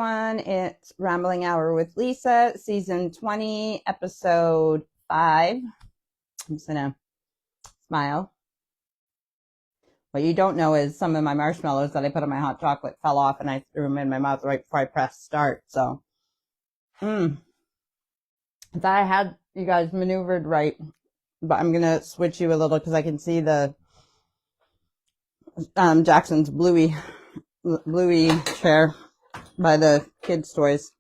everyone, it's Rambling Hour with Lisa, season 20, episode 5. I'm just gonna smile. What you don't know is some of my marshmallows that I put on my hot chocolate fell off and I threw them in my mouth right before I pressed start. So, if I had you guys maneuvered right, but I'm gonna switch you a little because I can see the Jackson's bluey chair by the kids' toys.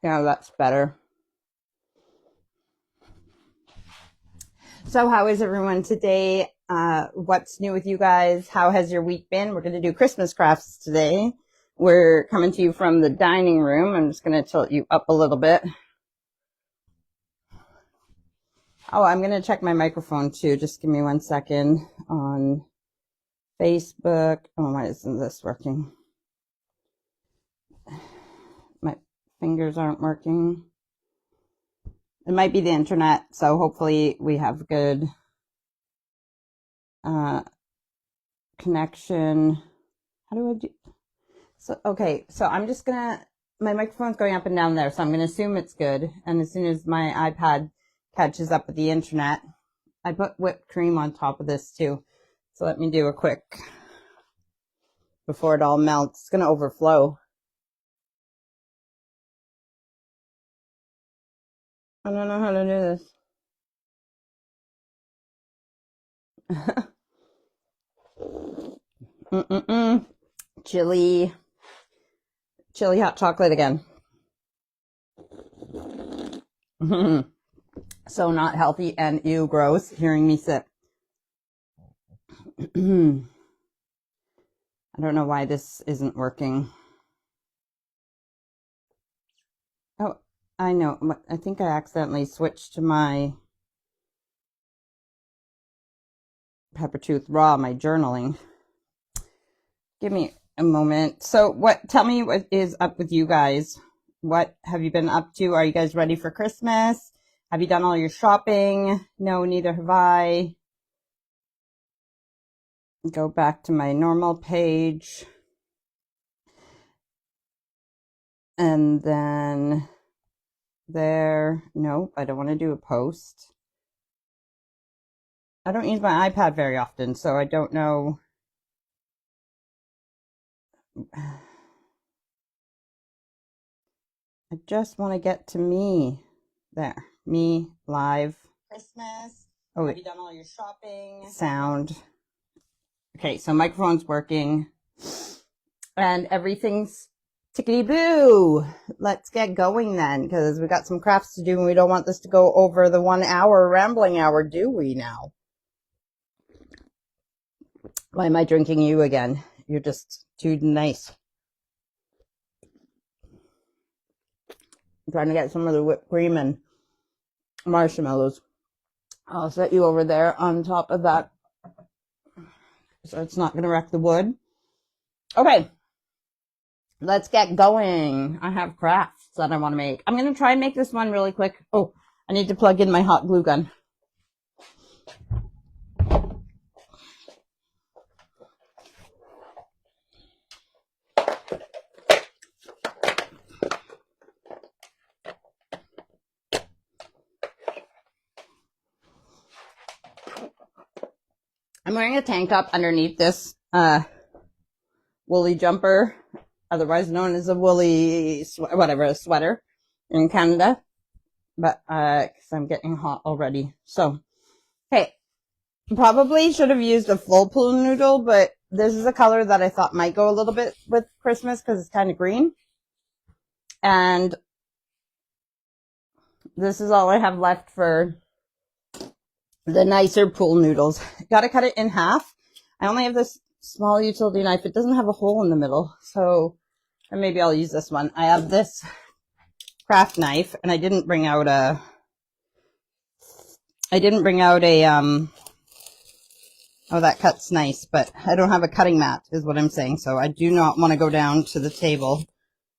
Yeah, that's better. So how is everyone today? What's new with you guys? How has your week been? We're going to do Christmas crafts today. We're coming to you from the dining room. I'm just going to tilt you up a little bit. Oh, I'm going to check my microphone too. Just give me 1 second on Facebook. Oh, why isn't this working? My fingers aren't working. It might be the internet, so hopefully we have good connection. How do I do? So, okay, so I'm just gonna, my microphone's going up and down there, so I'm gonna assume it's good. And as soon as my iPad catches up with the internet, I put whipped cream on top of this too. So let me do a quick, before it all melts. It's gonna overflow. I don't know how to do this. Chili hot chocolate again. So not healthy and ew, gross, hearing me sip. I don't know why this isn't working. Oh, I know. I think I accidentally switched to my Pepper Tooth Raw, my journaling. Give me a moment. So tell me what is up with you guys. What have you been up to? Are you guys ready for Christmas? Have you done all your shopping? No, neither have I. Go back to my normal page. And then there. Nope, I don't want to do a post. I don't use my iPad very often, so I don't know. I just want to get to me. There. Me live. Christmas. Oh, have you done all your shopping? Sound. Okay, so microphone's working. And everything's tickety-boo. Let's get going then, because we got some crafts to do and we don't want this to go over the 1 hour rambling hour, do we now? Why am I drinking you again? You're just too nice. I'm trying to get some of the whipped cream and marshmallows. I'll set you over there on top of that so it's not going to wreck the wood. Okay, let's get going. I have crafts that I want to make. I'm going to try and make this one really quick. Oh, I need to plug in my hot glue gun. I'm wearing a tank top underneath this woolly jumper, otherwise known as a woolly, a sweater in Canada, but because I'm getting hot already. So, hey, probably should have used a full pool noodle, but this is a color that I thought might go a little bit with Christmas because it's kind of green. And this is all I have left for the nicer pool noodles. Got to cut it in half. I only have this small utility knife. It doesn't have a hole in the middle, so maybe I'll use this one. I have this craft knife, and I didn't bring out a oh, that cuts nice, but I don't have a cutting mat is what I'm saying. So I do not want to go down to the table.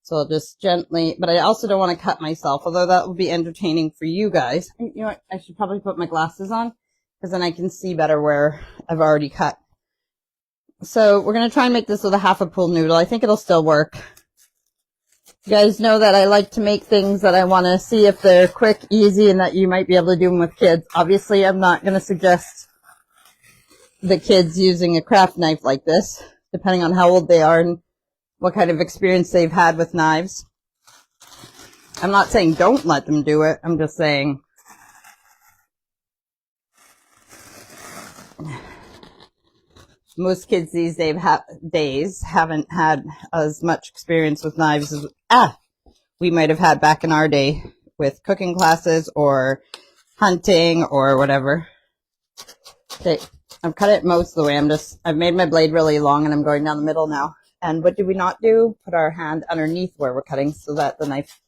So I'll just gently, but I also don't want to cut myself, although that will be entertaining for you guys. You know what? I should probably put my glasses on because then I can see better where I've already cut. So we're going to try and make this with a half a pool noodle. I think it'll still work. You guys know that I like to make things that I want to see if they're quick, easy, and that you might be able to do them with kids. Obviously, I'm not going to suggest the kids using a craft knife like this, depending on how old they are and what kind of experience they've had with knives. I'm not saying don't let them do it. I'm just saying most kids these days haven't had as much experience with knives as we might have had back in our day with cooking classes or hunting or whatever. Okay, I've cut it most of the way. I've made my blade really long and I'm going down the middle now. And what do we not do? Put our hand underneath where we're cutting so that the knife,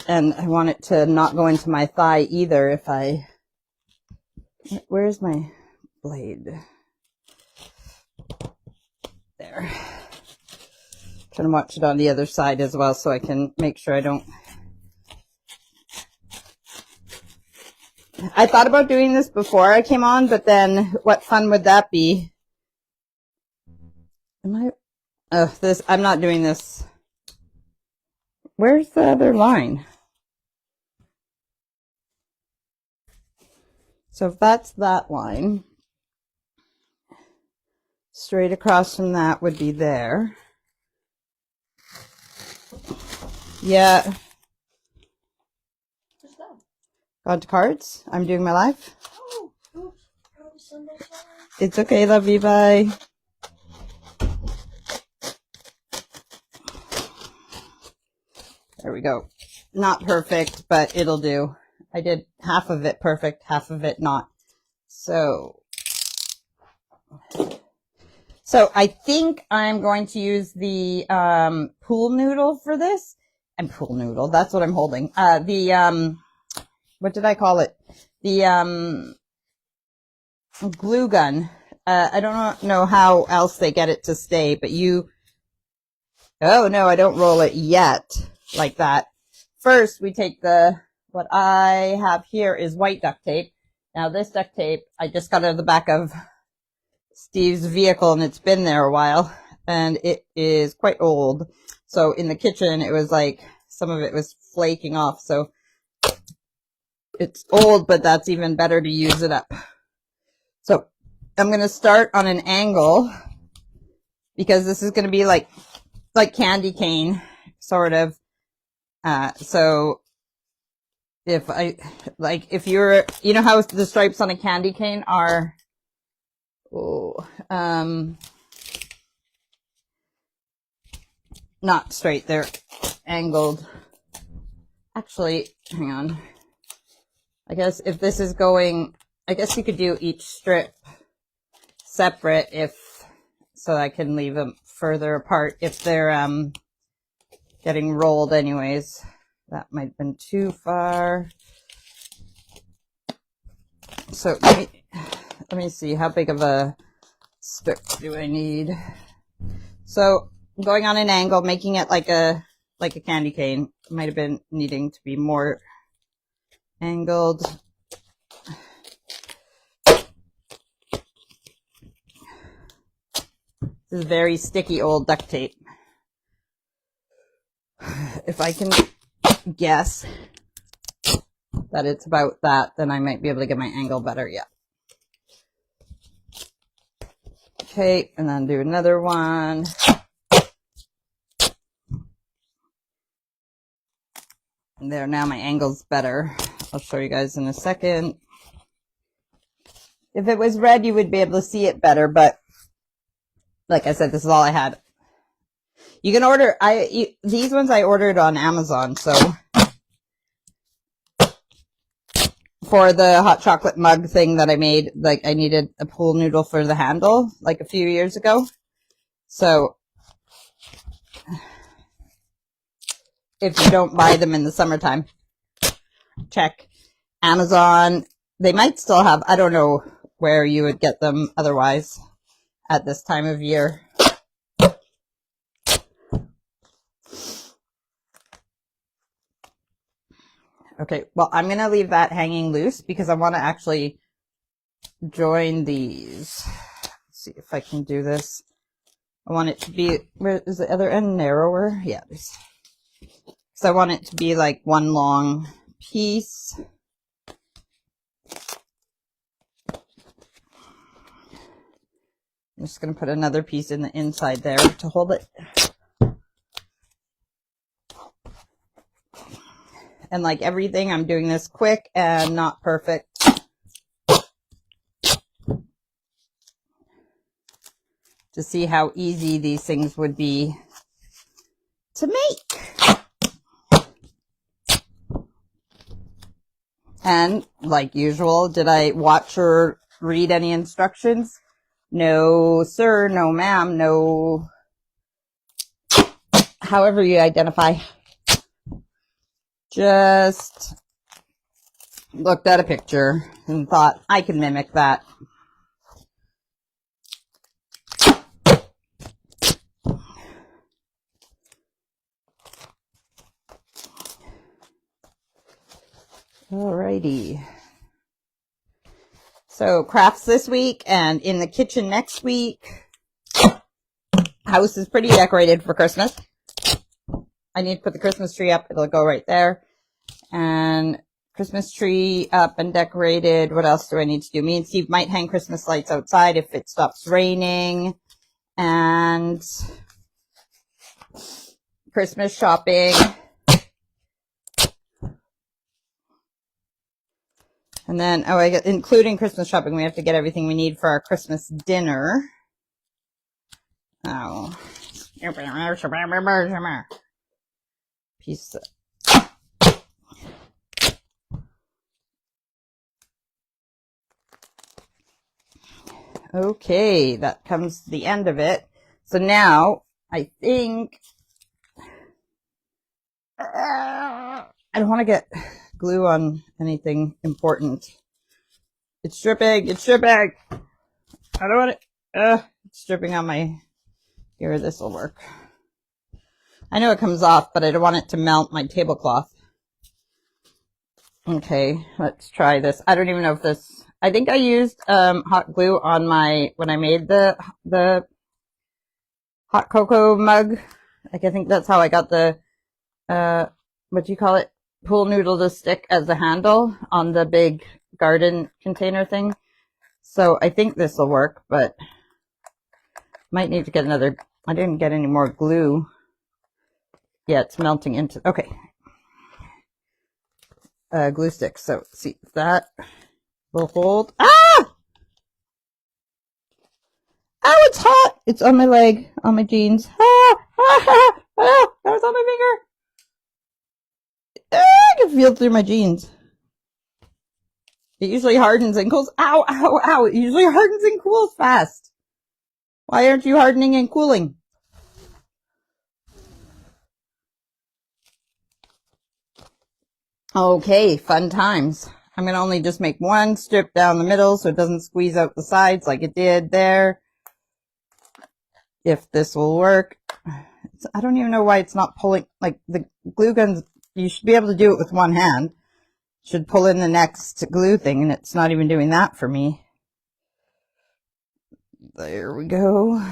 and I want it to not go into my thigh either where's my blade? There. Trying to watch it on the other side as well so I can make sure I don't. I thought about doing this before I came on, but then what fun would that be? I'm not doing this. Where's the other line? So if that's that line, straight across from that would be there. Yeah. Gone to cards. I'm doing my live. Oh, it's okay, love you. Bye. There we go. Not perfect, but it'll do. I did half of it perfect, half of it not. So I think I'm going to use the pool noodle for this. And pool noodle, that's what I'm holding. What did I call it? The glue gun. I don't know how else they get it to stay, but oh no, I don't roll it yet like that. First, we take what I have here is white duct tape. Now this duct tape, I just got out of the back of Steve's vehicle and it's been there a while and it is quite old. So in the kitchen, it was like some of it was flaking off. So it's old, but that's even better to use it up. So I'm going to start on an angle because this is going to be like candy cane sort of. So if you're, you know how the stripes on a candy cane are, not straight, they're angled. Actually, hang on. I guess if this is going, I guess you could do each strip separate so I can leave them further apart if they're getting rolled anyways. That might have been too far. So let me see, how big of a strip do I need? So I'm going on an angle, making it like a candy cane. Might have been needing to be more angled. This is very sticky old duct tape. If I can guess that it's about that, then I might be able to get my angle better. Yeah. Okay, and then do another one. And there, now my angle's better. I'll show you guys in a second. If it was red, you would be able to see it better, but like I said, this is all I had. You can order, these ones I ordered on Amazon, so for the hot chocolate mug thing that I made, like I needed a pool noodle for the handle like a few years ago. So if you don't buy them in the summertime, check Amazon. They might still have, I don't know where you would get them otherwise at this time of year. Okay, well, I'm going to leave that hanging loose because I want to actually join these. Let's see if I can do this. I want it to be, where is the other end narrower? Yeah, so I want it to be like one long piece. I'm just going to put another piece in the inside there to hold it. And like everything, I'm doing this quick and not perfect. To see how easy these things would be to make. And like usual, did I watch or read any instructions? No, sir, no, ma'am, no. However you identify. Just looked at a picture and thought, I can mimic that. Alrighty. So crafts this week and in the kitchen next week. House is pretty decorated for Christmas. I need to put the Christmas tree up. It'll go right there. And Christmas tree up and decorated. What else do I need to do? Me and Steve might hang Christmas lights outside if it stops raining. And Christmas shopping. And then, oh, including Christmas shopping, we have to get everything we need for our Christmas dinner. Oh. Piece of... Okay, that comes to the end of it. So now, I think... I don't want to get glue on anything important. It's dripping. It's dripping. I don't want it. It's dripping on my... Here, this will work. I know it comes off, but I don't want it to melt my tablecloth. Okay, let's try this. I don't even know if this... I think I used hot glue on my... When I made the hot cocoa mug. Like, I think that's how I got the... what do you call it? Pool noodle to stick as a handle on the big garden container thing. So I think this will work, but might need to get another. I didn't get any more glue. Yeah, it's melting into. Okay. Glue sticks. So see if that will hold. Ah! Oh, it's hot. It's on my leg, on my jeans. Ah! Ah! Ah! That was on my finger. I can feel through my jeans. It usually hardens and cools. Ow, ow, ow. It usually hardens and cools fast. Why aren't you hardening and cooling? Okay, fun times. I'm going to only just make one strip down the middle so it doesn't squeeze out the sides like it did there. If this will work. I don't even know why it's not pulling. Like the glue guns, you should be able to do it with one hand. Should pull in the next glue thing, and it's not even doing that for me. There we go.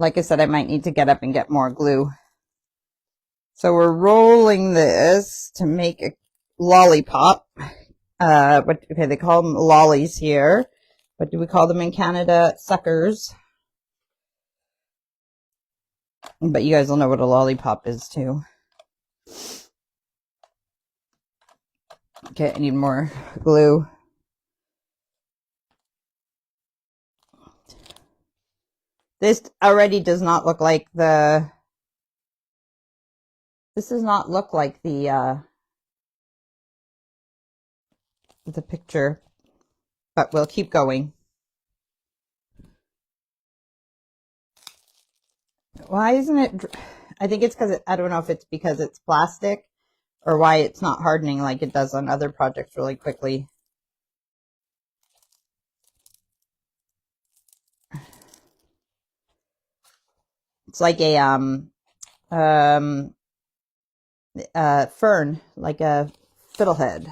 Like I said, I might need to get up and get more glue. So we're rolling this to make a lollipop. Okay, they call them lollies here. What do we call them in Canada? Suckers. But you guys will know what a lollipop is too. Okay, I need more glue. This already does not look like the... This does not look like the picture, but we'll keep going. Why isn't it... I think it's because I don't know if it's because it's plastic or why it's not hardening like it does on other projects really quickly. It's like a fern, like a fiddlehead.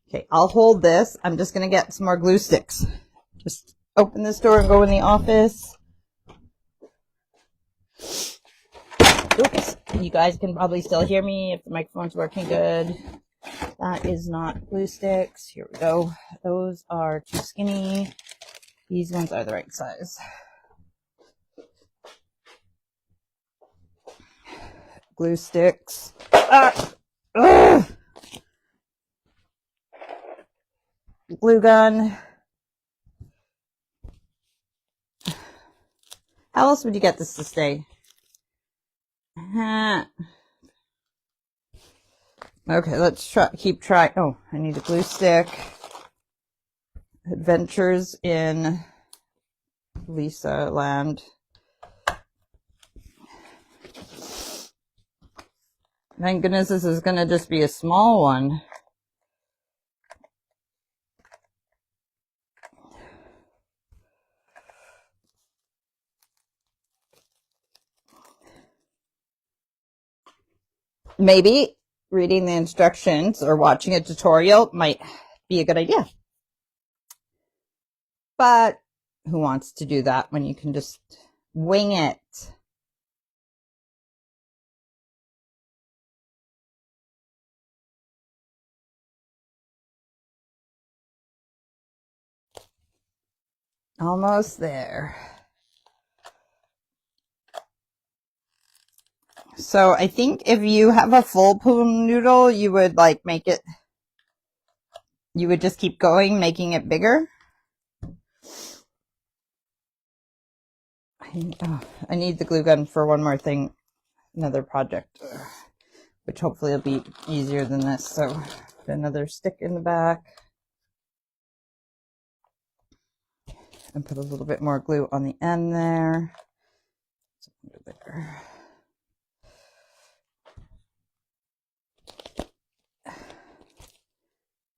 Okay, I'll hold this. I'm just going to get some more glue sticks. Just open this door and go in the office. Oops, you guys can probably still hear me if the microphone's working good. That is not glue sticks. Here we go. Those are too skinny. These ones are the right size. Glue sticks. Glue gun. How else would you get this to stay? Okay, let's keep trying. Oh, I need a glue stick. Adventures in Lisa Land. Thank goodness this is going to just be a small one. Maybe reading the instructions or watching a tutorial might be a good idea. But who wants to do that when you can just wing it? Almost there. So I think if you have a full poon noodle, you would like make it, you would just keep going, making it bigger. I need the glue gun for one more thing, another project, which hopefully will be easier than this. So put another stick in the back and put a little bit more glue on the end there.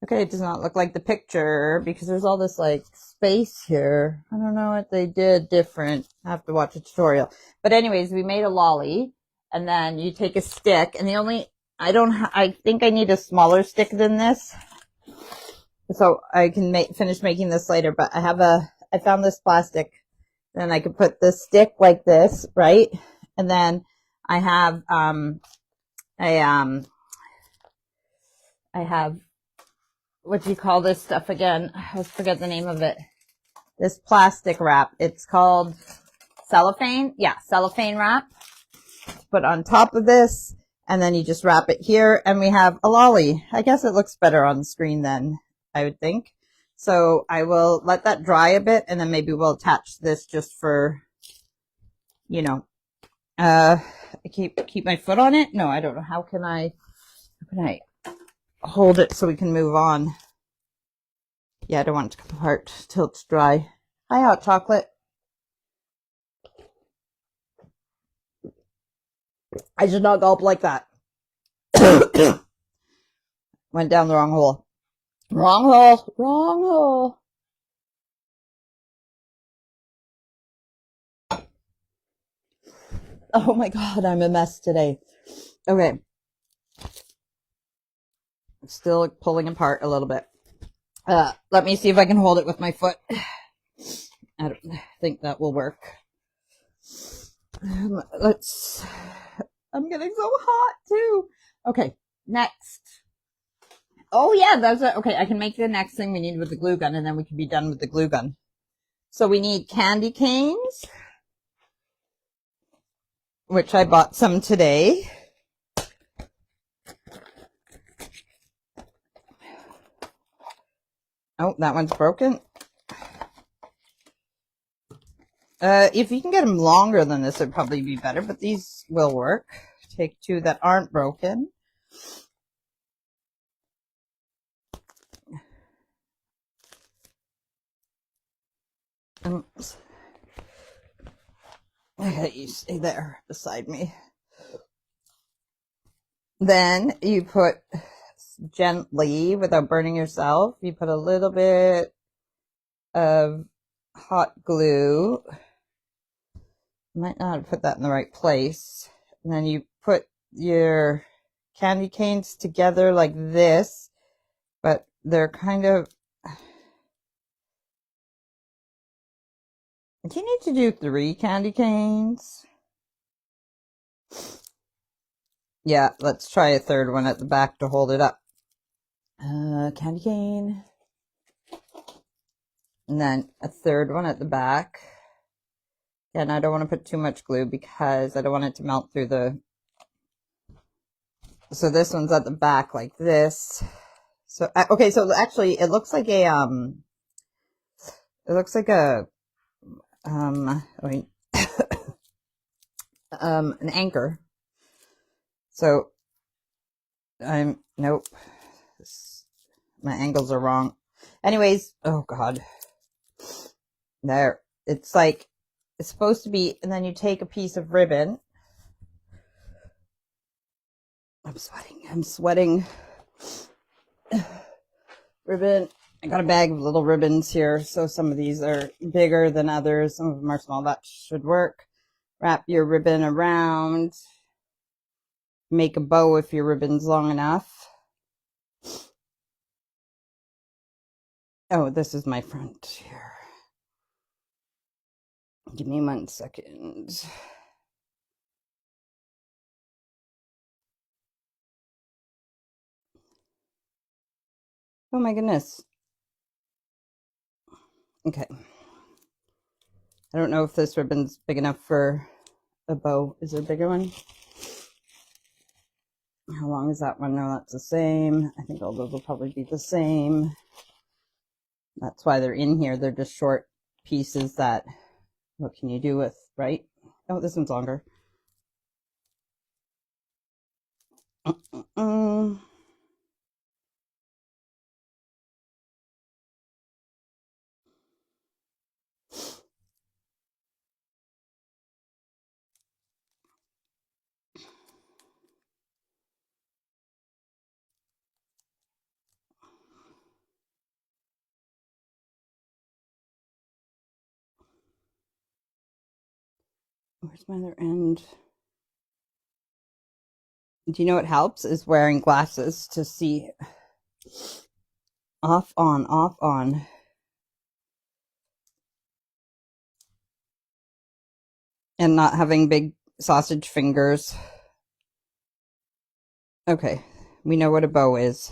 Okay, it does not look like the picture because there's all this like space here. I don't know what they did different. I have to watch a tutorial. But anyways, we made a lolly, and then you take a stick, and I think I need a smaller stick than this, so I can finish making this later. But I found this plastic, then I could put the stick like this, right? And then I have what do you call this stuff again? I forget the name of it. This plastic wrap. It's called cellophane. Yeah, cellophane wrap. Put on top of this, and then you just wrap it here, and we have a lolly. I guess it looks better on the screen then, I would think. So I will let that dry a bit, and then maybe we'll attach this just for, you know, keep my foot on it. No, I don't know. How can I hold it so we can move on? Yeah, I don't want it to come apart till it's dry. Hi, hot chocolate. I should not gulp like that. Went down the wrong hole. Wrong hole. Wrong hole. Oh my God, I'm a mess today. Okay. Still pulling apart a little bit. Let me see if I can hold it with my foot. I don't think that will work. I'm getting so hot too. Okay, next. Oh yeah, okay. I can make the next thing we need with the glue gun, and then we can be done with the glue gun. So we need candy canes, which I bought some today. Oh, that one's broken. If you can get them longer than this, it'd probably be better, but these will work. Take two that aren't broken. Oops. Okay, you stay there beside me. Then you put gently, without burning yourself, you put a little bit of hot glue. Might not have put that in the right place. And then you put your candy canes together like this, but they're kind of Do you need to do 3 candy canes? Yeah, let's try a third one at the back to hold it up. Candy cane. And then a third one at the back. And I don't want to put too much glue because I don't want it to melt through the... So this one's at the back like this. So, okay, so actually it looks like a, wait, an anchor. So nope, my angles are wrong. Anyways, oh God, there, it's like, it's supposed to be, and then you take a piece of ribbon. I'm sweating. Ribbon. I got a bag of little ribbons here. So some of these are bigger than others. Some of them are small. That should work. Wrap your ribbon around. Make a bow if your ribbon's long enough. Oh, this is my front here. Give me 1 second. Oh my goodness. Okay. I don't know if this ribbon's big enough for a bow. Is there a bigger one? How long is that one? No, that's the same. I think all those will probably be the same. That's why they're in here. They're just short pieces that, what can you do with, right? Oh, this one's longer. Where's my other end? Do you know what helps? Is wearing glasses to see off, on, off, on. And not having big sausage fingers. Okay, we know what a bow is.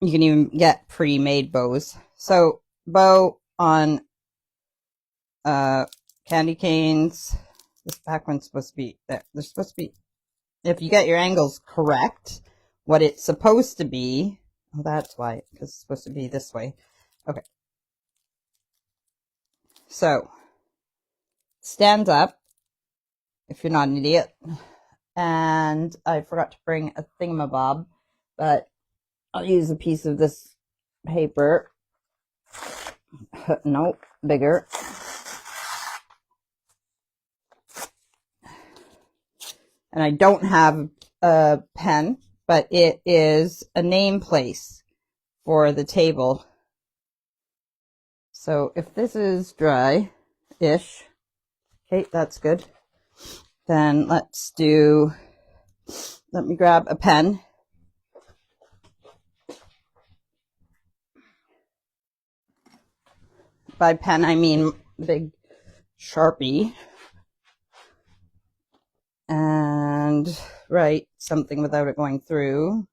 You can even get pre-made bows. So, bow on candy canes. This back one's supposed to be there. They're supposed to be, if you get your angles correct, what it's supposed to be. Oh, that's why, because it's supposed to be this way. Okay. So, stand up if you're not an idiot. And I forgot to bring a thingamabob, but I'll use a piece of this paper. Nope, bigger. And I don't have a pen, but it is a name place for the table. So if this is dry-ish, okay, that's good. Then let me grab a pen. By pen, I mean big Sharpie. And write something without it going through.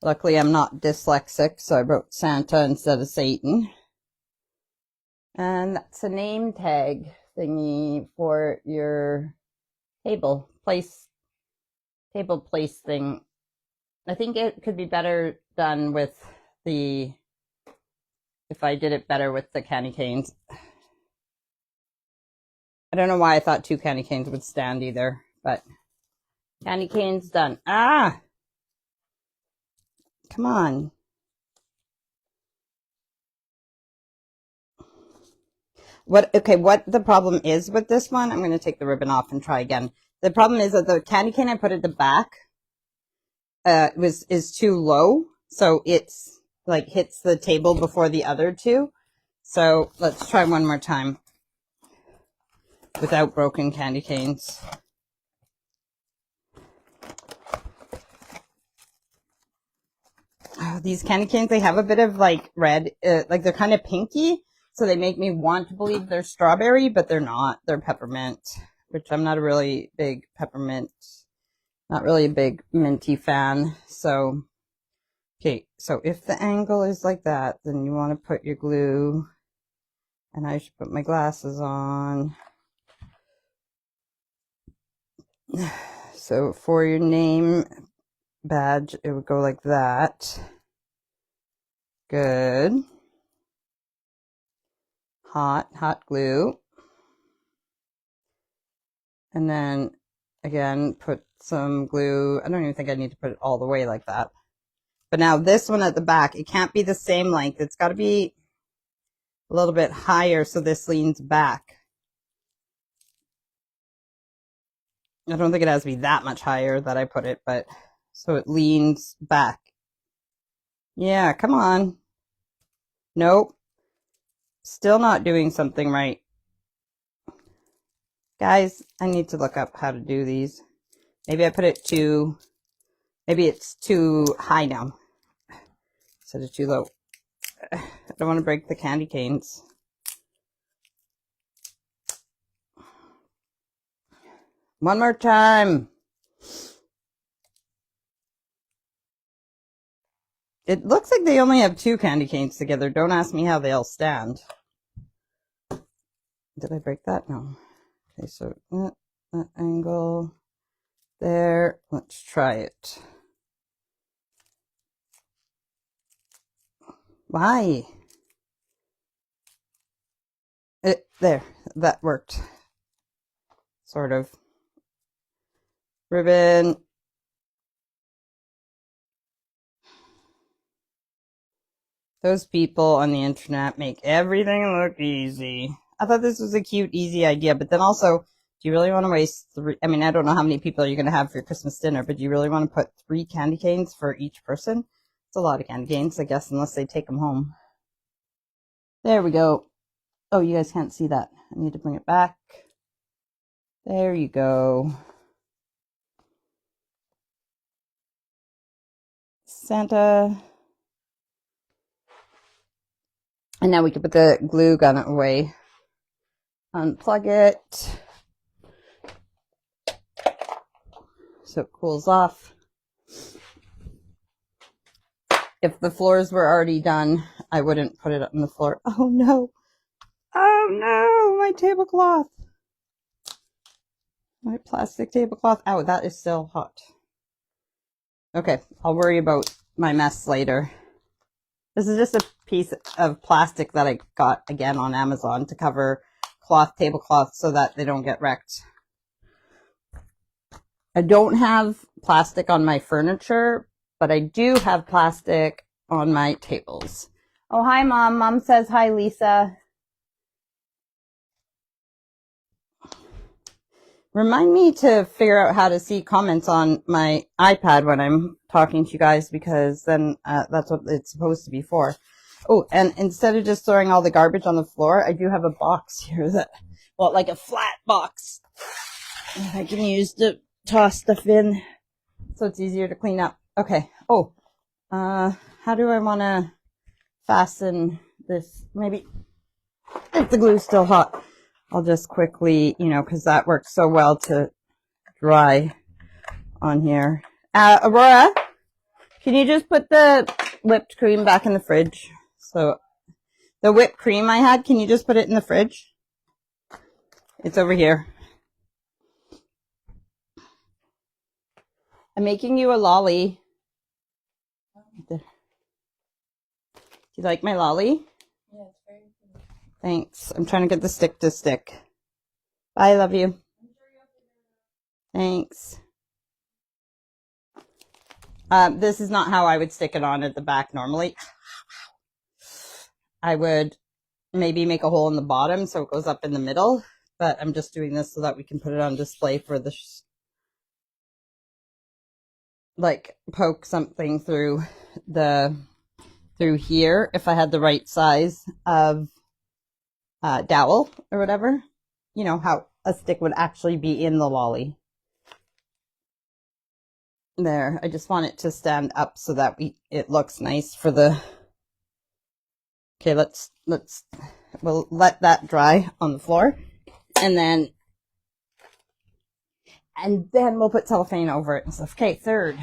Luckily, I'm not dyslexic, so I wrote Santa instead of Satan. And that's a name tag thingy for your table place thing. I think it could be better done with if I did it better with the candy canes. I don't know why I thought 2 candy canes would stand either, but candy canes done. Ah! Come on. What the problem is with this one, I'm going to take the ribbon off and try again. The problem is that the candy cane I put at the back is too low, so it's like hits the table before the other 2. So let's try one more time without broken candy canes. these candy canes, they have a bit of like red, like they're kind of pinky. So they make me want to believe they're strawberry, but they're not. They're peppermint, which I'm not a really big peppermint, not really a big minty fan. So, okay, so if the angle is like that, then you want to put your glue, and I should put my glasses on. So for your name badge, it would go like that. Good. Hot glue. And then again, put some glue. I don't even think I need to put it all the way like that. But now this one at the back, it can't be the same length. It's got to be a little bit higher so this leans back. I don't think it has to be that much higher that I put it, but so it leans back. Yeah, come on. Nope. Still not doing something right. Guys, I need to look up how to do these. Maybe I put it too, maybe it's too high now instead of too low. I don't want to break the candy canes. One more time. It looks like they only have 2 candy canes together. Don't ask me how they all stand. Did I break that? No. Okay, so that angle there. Let's try it. Why? There, that worked. Sort of. Ribbon. Those people on the internet make everything look easy. I thought this was a cute, easy idea, but then also, do you really want to waste 3? I mean, I don't know how many people you're going to have for your Christmas dinner, but do you really want to put 3 candy canes for each person? It's a lot of candy canes, I guess, unless they take them home. There we go. Oh, you guys can't see that. I need to bring it back. There you go. Santa. And now we can put the glue gun away. Unplug it so it cools off. If the floors were already done, I wouldn't put it on the floor. Oh no. Oh no, my tablecloth. My plastic tablecloth. Oh, that is still hot. Okay, I'll worry about my mess later. This is just a piece of plastic that I got again on Amazon to cover tablecloths so that they don't get wrecked. I don't have plastic on my furniture, but I do have plastic on my tables. Oh, hi, Mom. Mom says hi, Lisa. Remind me to figure out how to see comments on my iPad when I'm talking to you guys, because then that's what it's supposed to be for. Oh, and instead of just throwing all the garbage on the floor, I do have a box here that, well, like a flat box I can use to toss stuff in so it's easier to clean up. Okay. Oh, how do I want to fasten this? Maybe if the glue's still hot, I'll just quickly, because that works so well to dry on here. Aurora, can you just put the whipped cream back in the fridge? So the whipped cream I had, can you just put it in the fridge? It's over here. I'm making you a lolly. Do you like my lolly? Yeah, it's very good. Thanks. I'm trying to get the stick to stick. Bye, I love you. Thanks. This is not how I would stick it on at the back normally. I would maybe make a hole in the bottom so it goes up in the middle, but I'm just doing this so that we can put it on display for the like poke something through here if I had the right size of dowel or whatever. You know how a stick would actually be in the lolly. There, I just want it to stand up so that it looks nice for the, okay, we'll let that dry on the floor, and then we'll put cellophane over it and stuff. Okay, third,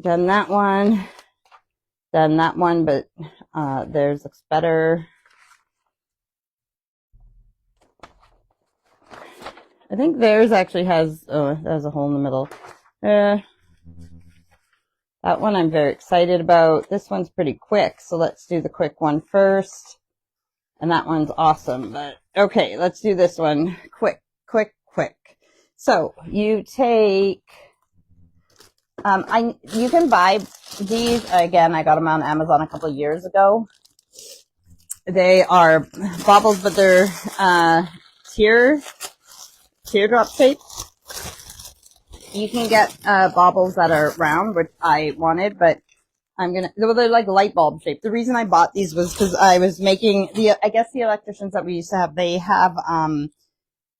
done that one, but theirs looks better. I think theirs actually has, there's a hole in the middle. That one I'm very excited about. This one's pretty quick, so let's do the quick one first. And that one's awesome, but okay, let's do this one. Quick. So you take, you can buy these, again, I got them on Amazon a couple of years ago. They are baubles, but they're, teardrop shaped. You can get, baubles that are round, which I wanted, but they're like light bulb shaped. The reason I bought these was because I was making I guess the electricians that we used to have, they have,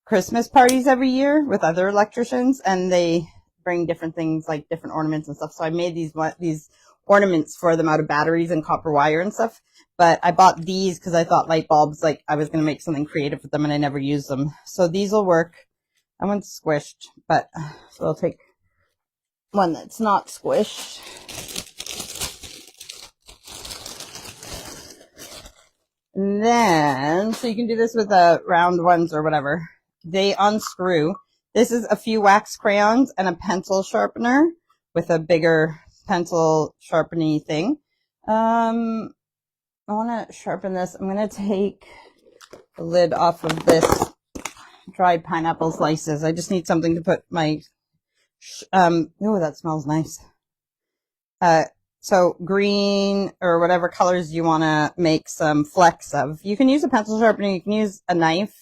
Christmas parties every year with other electricians, and they bring different things, like different ornaments and stuff. So I made these ornaments for them out of batteries and copper wire and stuff. But I bought these because I thought light bulbs, like I was going to make something creative with them, and I never used them. So these will work. That one's squished, but so I'll take one that's not squished. And then, so you can do this with round ones or whatever. They unscrew. This is a few wax crayons and a pencil sharpener with a bigger pencil sharpening thing. I want to sharpen this. I'm going to take the lid off of this dried pineapple slices. I just need something to put my, oh, that smells nice. So green or whatever colors you want to make some flecks of. You can use a pencil sharpener. You can use a knife.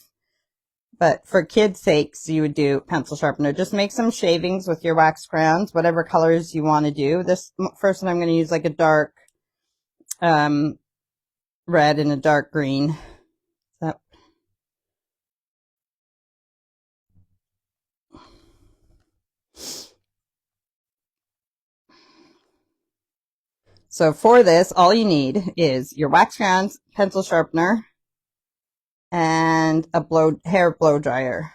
But for kids' sakes, you would do pencil sharpener. Just make some shavings with your wax crayons, whatever colors you want to do. This first one I'm going to use like a dark red and a dark green. So for this, all you need is your wax crayons, pencil sharpener, and a hair blow dryer.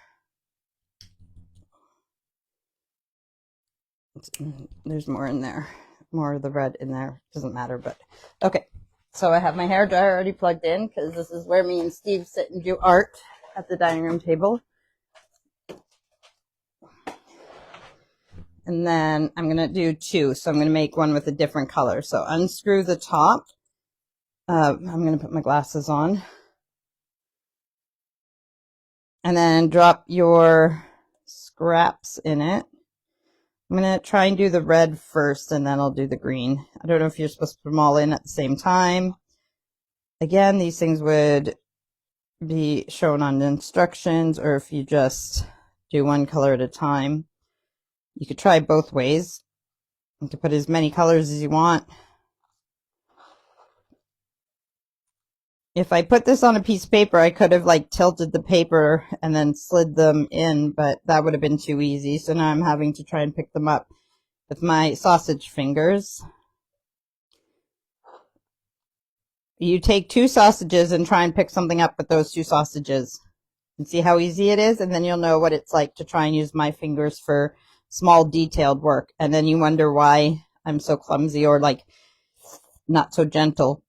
There's more in there, more of the red in there. Doesn't matter, but okay. So I have my hair dryer already plugged in because this is where me and Steve sit and do art at the dining room table. And then I'm going to do two. So I'm going to make one with a different color. So unscrew the top. I'm going to put my glasses on. And then drop your scraps in it. I'm going to try and do the red first, and then I'll do the green. I don't know if you're supposed to put them all in at the same time. Again, these things would be shown on the instructions, or if you just do one color at a time. You could try both ways. You can put as many colors as you want. If I put this on a piece of paper, I could have like tilted the paper and then slid them in, but that would have been too easy. So now I'm having to try and pick them up with my sausage fingers. You take two sausages and try and pick something up with those two sausages. And see how easy it is? And then you'll know what it's like to try and use my fingers for small detailed work. And then you wonder why I'm so clumsy or like not so gentle.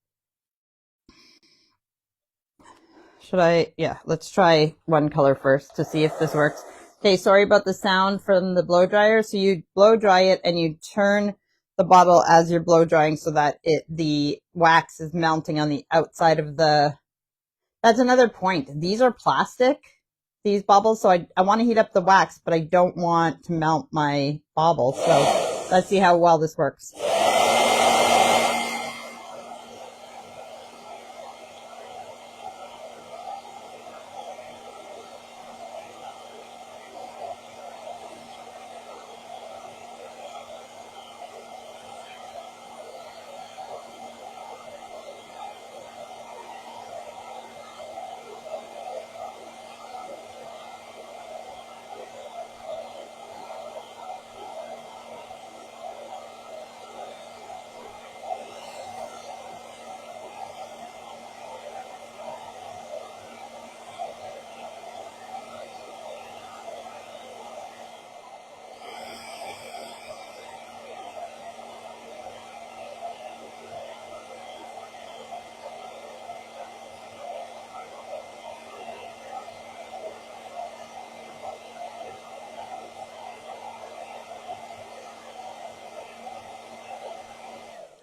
Yeah, let's try one color first to see if this works. Okay, sorry about the sound from the blow dryer. So you blow dry it and you turn the bottle as you're blow drying so that the wax is melting on the outside of that's another point. These are plastic, these baubles. So I want to heat up the wax, but I don't want to melt my bauble. So let's see how well this works.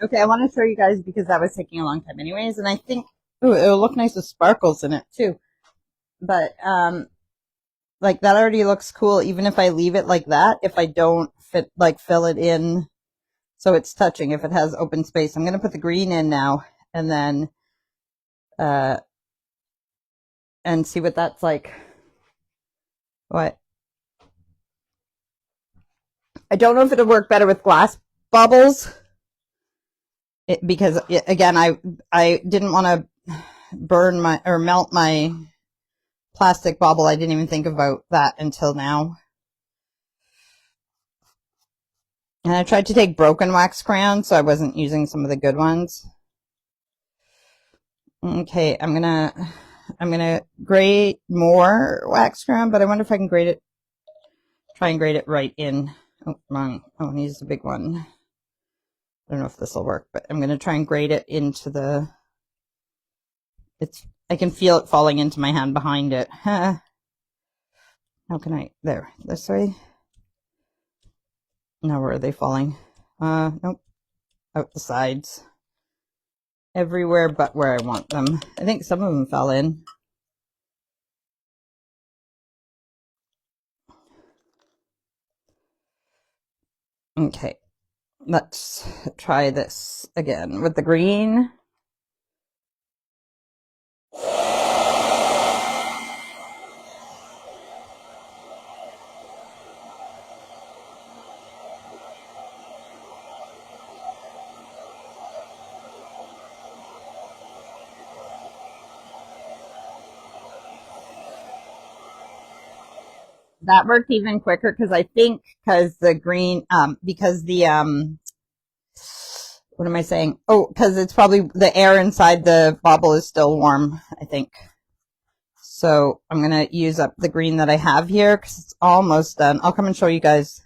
Okay, I want to show you guys because that was taking a long time anyways, and I think, ooh, it'll look nice with sparkles in it too. But, like that already looks cool even if I leave it like that, if I don't fill it in so it's touching, if it has open space. I'm going to put the green in now and then, and see what that's like. What? I don't know if it'll work better with glass bubbles. Because again, I didn't want to burn or melt my plastic bobble. I didn't even think about that until now. And I tried to take broken wax crayons, so I wasn't using some of the good ones. Okay, I'm gonna grate more wax crayon, but I wonder if I can try and grate it right in. Oh, wrong. Oh, I need a big one. I don't know if this will work, but I'm gonna try and grate it into the, I can feel it falling into my hand behind it. How can there, this way? Now where are they falling? Nope, out the sides. Everywhere but where I want them. I think some of them fell in. Okay, let's try this again with the green. That worked even quicker because I think the green, because the, what am I saying? Oh, because it's probably the air inside the bobble is still warm, I think. So I'm going to use up the green that I have here because it's almost done. I'll come and show you guys.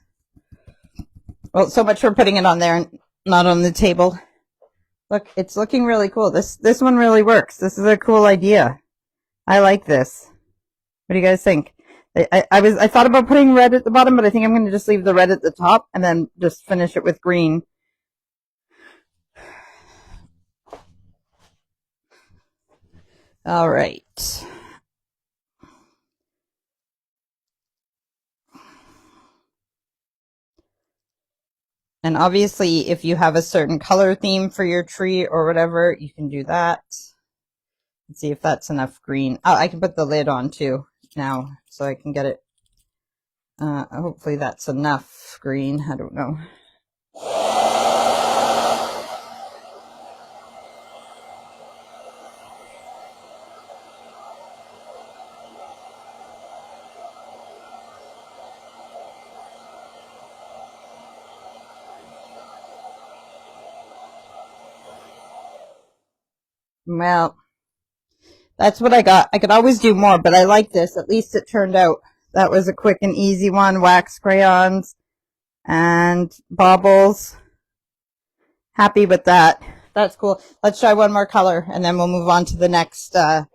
Well, so much for putting it on there and not on the table. Look, it's looking really cool. This one really works. This is a cool idea. I like this. What do you guys think? I thought about putting red at the bottom, but I think I'm going to just leave the red at the top and then just finish it with green. All right. And obviously, if you have a certain color theme for your tree or whatever, you can do that. Let's see if that's enough green. Oh, I can put the lid on too now, so I can get it. Hopefully that's enough green. I don't know. Well, that's what I got. I could always do more, but I like this. At least it turned out. That was a quick and easy one. Wax crayons and baubles. Happy with that. That's cool. Let's try one more color and then we'll move on to the next, you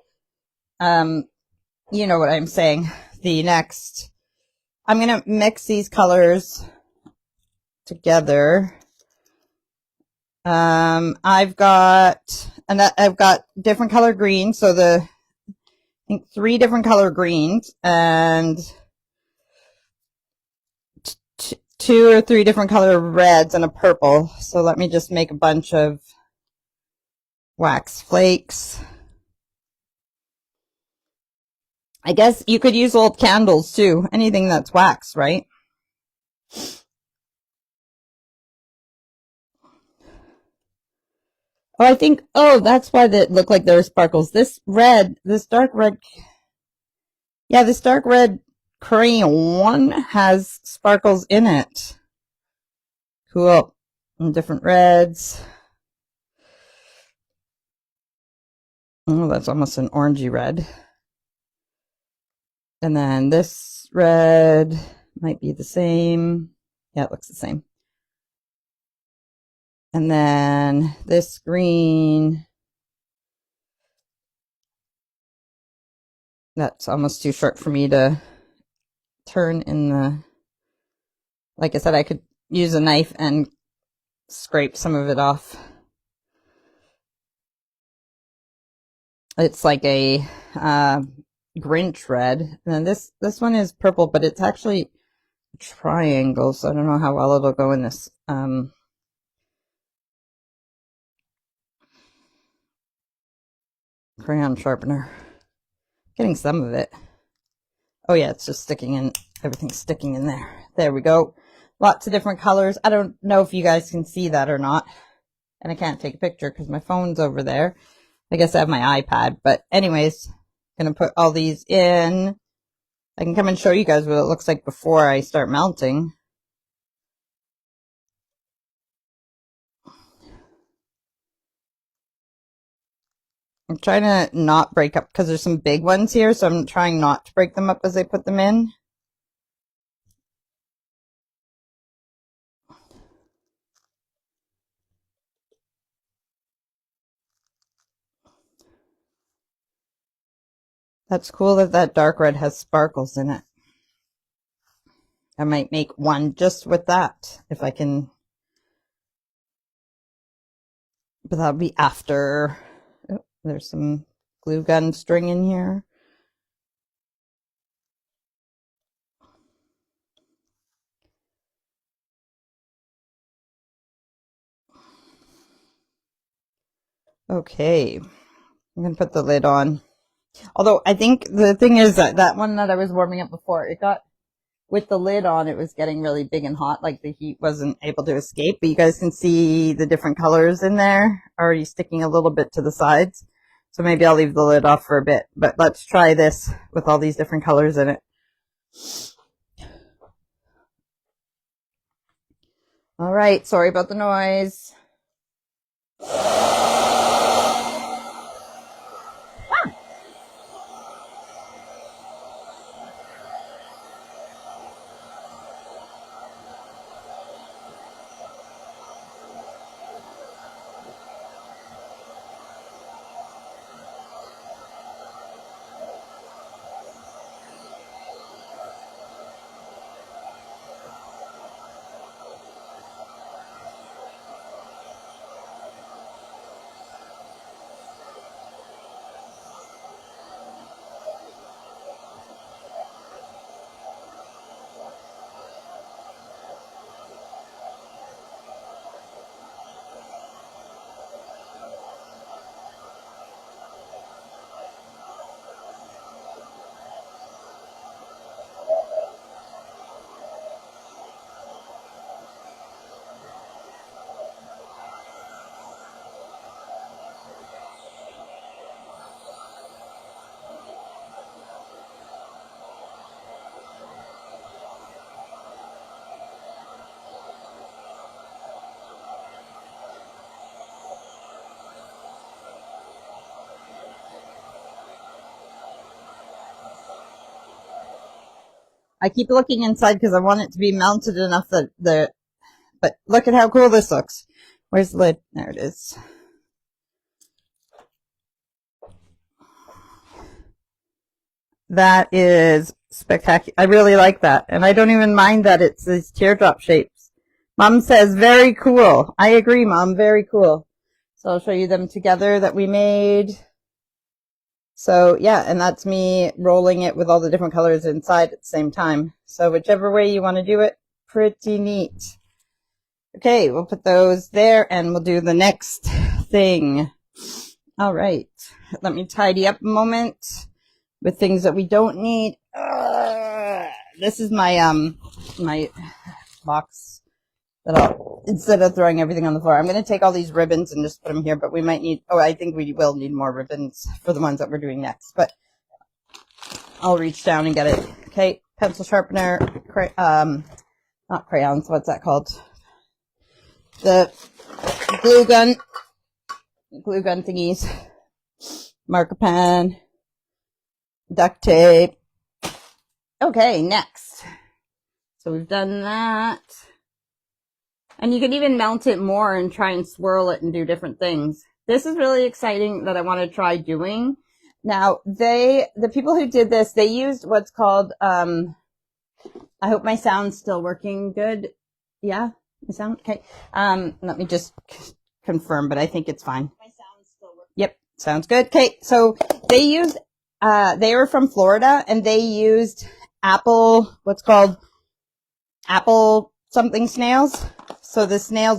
know what I'm saying. The next, I'm going to mix these colors together. I've got different color greens. So I think 3 different color greens and 2 or 3 different color reds and a purple. So let me just make a bunch of wax flakes. I guess you could use old candles too. Anything that's wax, right? Oh, I think, oh, that's why they look like there are sparkles. This dark red, yeah, this dark red crayon has sparkles in it. Cool. And different reds. Oh, that's almost an orangey red. And then this red might be the same. Yeah, it looks the same. And then this green, that's almost too short for me to turn in the, like I said, I could use a knife and scrape some of it off. It's like a Grinch red. And then this one is purple, but it's actually a triangle, so I don't know how well it'll go in this crayon sharpener. Getting some of it. Oh yeah, it's just sticking in, everything's sticking in there. There we go. Lots of different colors. I don't know if you guys can see that or not. And I can't take a picture because my phone's over there. I guess I have my iPad. But anyways, I'm going to put all these in. I can come and show you guys what it looks like before I start melting. I'm trying to not break up because there's some big ones here, so I'm trying not to break them up as I put them in. That's cool that that dark red has sparkles in it. I might make one just with that if I can, but that'll be after. Oh, there's some glue gun string in here. Okay, I'm gonna put the lid on. Although I think the thing is that that one that I was warming up before, it got, with the lid on, it was getting really big and hot, like the heat wasn't able to escape, but you guys can see the different colors in there already sticking a little bit to the sides. So maybe I'll leave the lid off for a bit, but let's try this with all these different colors in it. All right, sorry about the noise. I keep looking inside because I want it to be melted enough that but look at how cool this looks. Where's the lid? There it is. That is spectacular. I really like that. And I don't even mind that it's these teardrop shapes. Mom says, very cool. I agree, Mom. Very cool. So I'll show you them together that we made. So yeah, and that's me rolling it with all the different colors inside at the same time. So whichever way you want to do it, pretty neat. Okay, we'll put those there and we'll do the next thing. All right, let me tidy up a moment with things that we don't need. This is my my box that I'll, instead of throwing everything on the floor, I'm going to take all these ribbons and just put them here, but we might need, oh, I think we will need more ribbons for the ones that we're doing next, but I'll reach down and get it. Okay, pencil sharpener, not crayons, what's that called? The glue gun thingies, marker pen, duct tape. Okay, next. So we've done that. And you can even melt it more and try and swirl it and do different things. This is really exciting that I want to try doing. Now, the people who did this, they used what's called, I hope my sound's still working good. Yeah, my sound, okay. Let me just confirm, but I think it's fine. My sound's still working. Yep, Sounds good. Okay, so they were from Florida, and they used what's called apple something snails. So the snail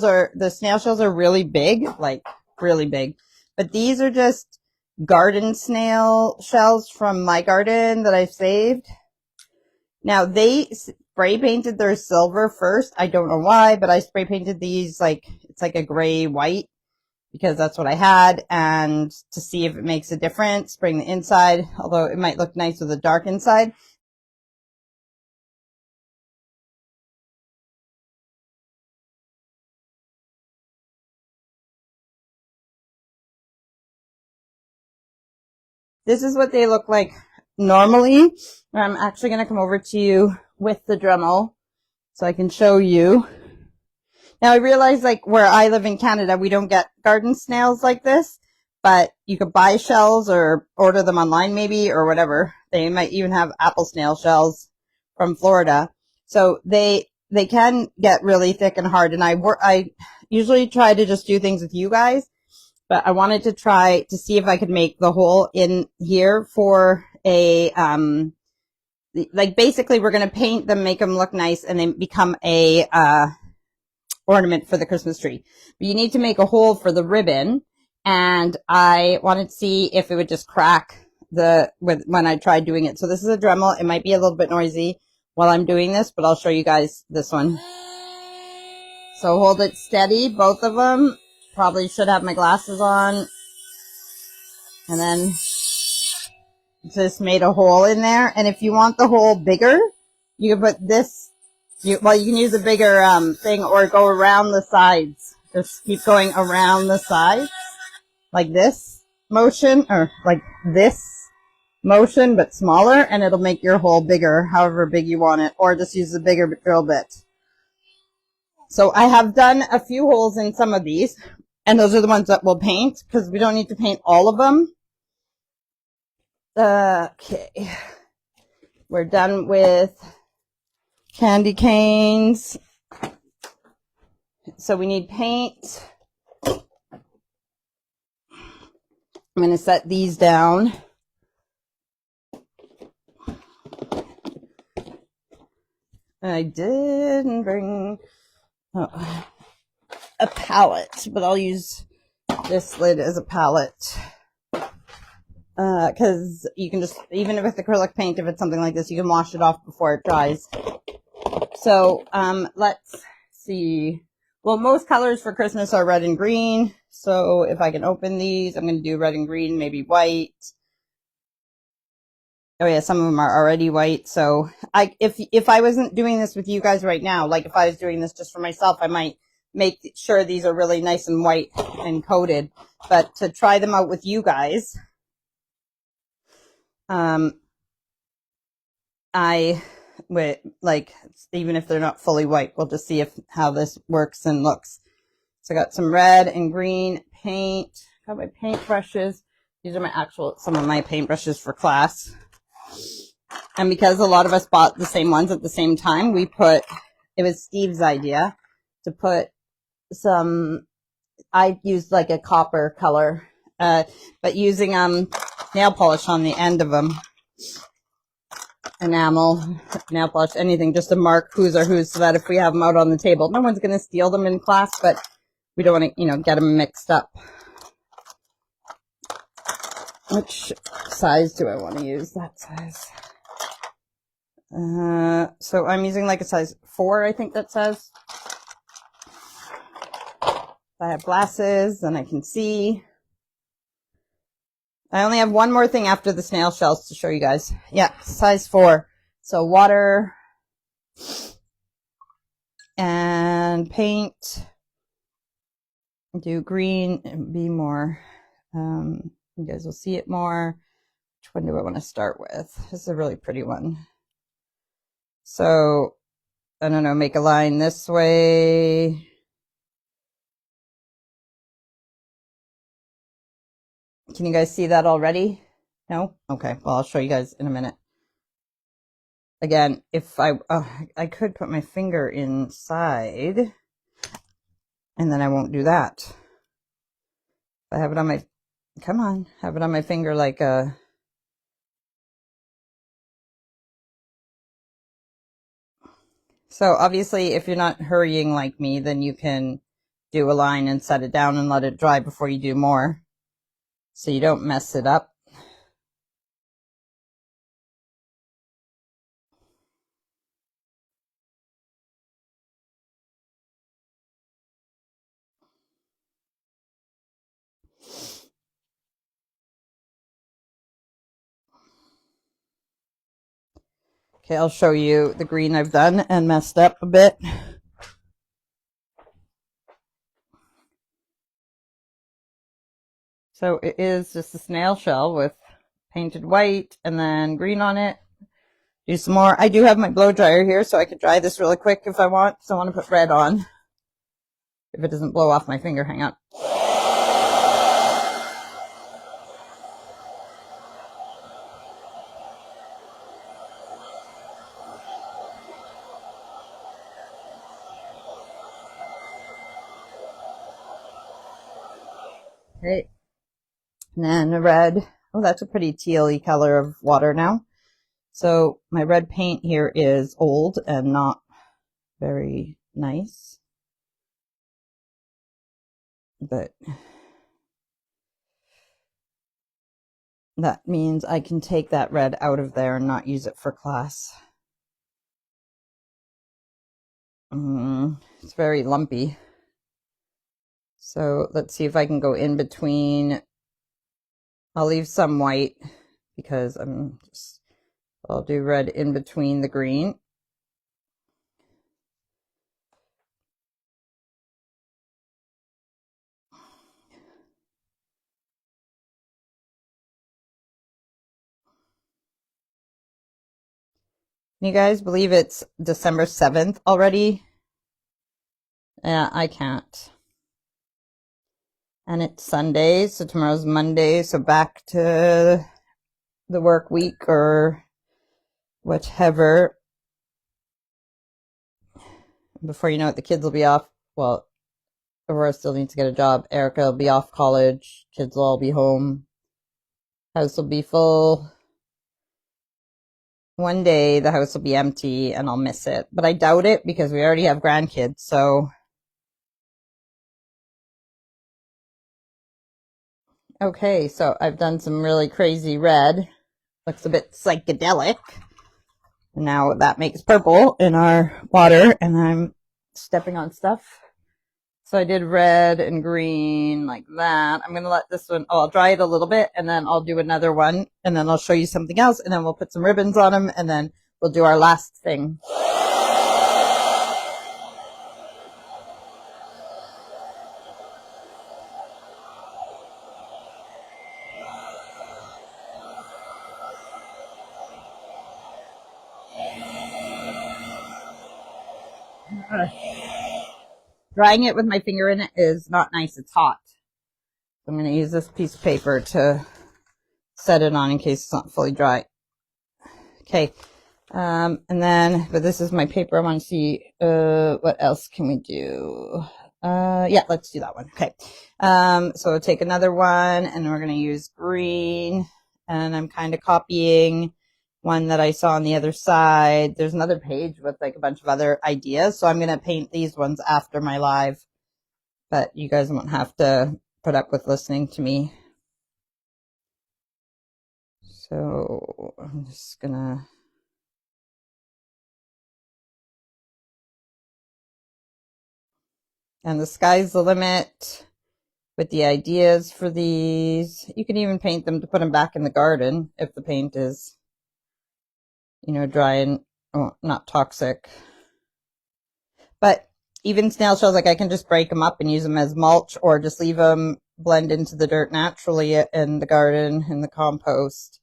shells are really big, like really big. But these are just garden snail shells from my garden that I saved. Now they spray painted their silver first. I don't know why, but I spray painted these it's like a gray white because that's what I had, and to see if it makes a difference, spraying the inside, although it might look nice with a dark inside. This is what they look like normally. I'm actually going to come over to you with the Dremel so I can show you. Now I realize where I live in Canada, we don't get garden snails like this, but you could buy shells or order them online maybe or whatever. They might even have apple snail shells from Florida. So they can get really thick and hard. And I usually try to just do things with you guys, but I wanted to try to see if I could make the hole in here for a, basically we're going to paint them, make them look nice, and then become a, ornament for the Christmas tree. But you need to make a hole for the ribbon, and I wanted to see if it would just crack when I tried doing it. So this is a Dremel. It might be a little bit noisy while I'm doing this, but I'll show you guys this one. So hold it steady, both of them. Probably should have my glasses on. And then just made a hole in there. And if you want the hole bigger, you can put this, you can use a bigger thing, or go around the sides. Just keep going around the sides like this motion, or like this motion, but smaller, and it'll make your hole bigger, however big you want it, or just use a bigger drill bit. So I have done a few holes in some of these, and those are the ones that we'll paint because we don't need to paint all of them. Okay, we're done with candy canes. So we need paint. I'm going to set these down. I didn't bring a palette, but I'll use this lid as a palette. Because you can just, even with acrylic paint, if it's something like this, you can wash it off before it dries. So let's see. Well, most colors for Christmas are red and green. So if I can open these, I'm going to do red and green, maybe white. Oh yeah, some of them are already white. So if I wasn't doing this with you guys right now, like if I was doing this just for myself, I might make sure these are really nice and white and coated. But to try them out with you guys, I would even if they're not fully white, we'll just see how this works and looks. So I got some red and green paint. Got my paint brushes. These are some of my paint brushes for class. And because a lot of us bought the same ones at the same time, it was Steve's idea to put I used like a copper color, but using nail polish on the end of them. Enamel, nail polish, anything, just to mark whose are whose, so that if we have them out on the table, no one's going to steal them in class, but we don't want to, get them mixed up. Which size do I want to use? That size. So I'm using like a size 4, I think that says. If I have glasses, then I can see. I only have one more thing after the snail shells to show you guys. Yeah, size 4. So water and paint. Do green and be more. You guys will see it more. Which one do I want to start with? This is a really pretty one. So, I don't know, make a line this way. Can you guys see that already? No? Okay, well, I'll show you guys in a minute. Again, if I could put my finger inside, and then I won't do that. If I have it on my Come on, have it on my finger like a... So obviously, if you're not hurrying like me, then you can do a line and set it down and let it dry before you do more, so you don't mess it up. Okay, I'll show you the green I've done and messed up a bit. So it is just a snail shell with painted white and then green on it. Do some more. I do have my blow dryer here, so I could dry this really quick if I want. So I want to put red on. If it doesn't blow off my finger, hang on. Okay. And then the red. Oh, that's a pretty teal-y color of water now. So my red paint here is old and not very nice. But that means I can take that red out of there and not use it for class. It's very lumpy. So let's see if I can go in between. I'll leave some white because I'll do red in between the green. Can you guys believe it's December 7th already? Yeah, I can't. And it's Sunday, so tomorrow's Monday, so back to the work week or whatever. Before you know it, the kids will be off. Well, Aurora still needs to get a job. Erica will be off college. Kids will all be home. House will be full. One day the house will be empty and I'll miss it. But I doubt it because we already have grandkids, so... Okay, so I've done some really crazy red. Looks a bit psychedelic. Now that makes purple in our water, and I'm stepping on stuff. So I did red and green like that. I'm going to let this one, I'll dry it a little bit, and then I'll do another one, and then I'll show you something else, and then we'll put some ribbons on them, and then we'll do our last thing. Drying it with my finger in it is not nice. It's hot. I'm going to use this piece of paper to set it on in case it's not fully dry. Okay. And then, but this is my paper. I want to see, what else can we do? Yeah, let's do that one. Okay. So we'll take another one and we're going to use green, and I'm kind of copying one that I saw on the other side. There's another page with like a bunch of other ideas. So I'm going to paint these ones after my live, but you guys won't have to put up with listening to me. So I'm just going to... And the sky's the limit with the ideas for these. You can even paint them to put them back in the garden if the paint is, dry and not toxic. But even snail shells, like I can just break them up and use them as mulch, or just leave them blend into the dirt naturally in the garden, in the compost,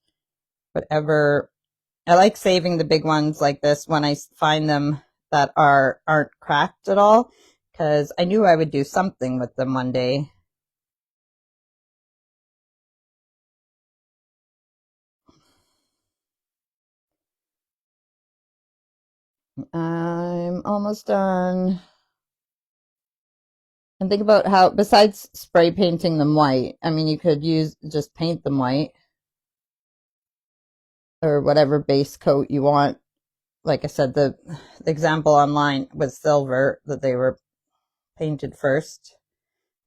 whatever. I like saving the big ones like this when I find them that aren't cracked at all, because I knew I would do something with them one day. I'm almost done. And think about how, besides spray painting them white, I mean, you could just paint them white or whatever base coat you want. Like I said, the example online was silver, that they were painted first.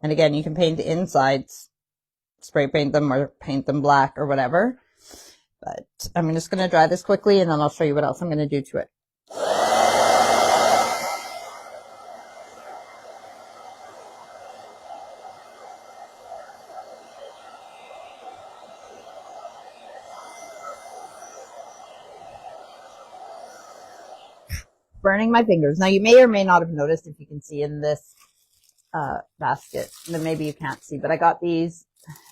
And again, you can paint the insides, spray paint them or paint them black or whatever. But I'm just going to dry this quickly and then I'll show you what else I'm going to do to it. Burning my fingers. Now you may or may not have noticed, if you can see in this basket, then maybe you can't see, but I got these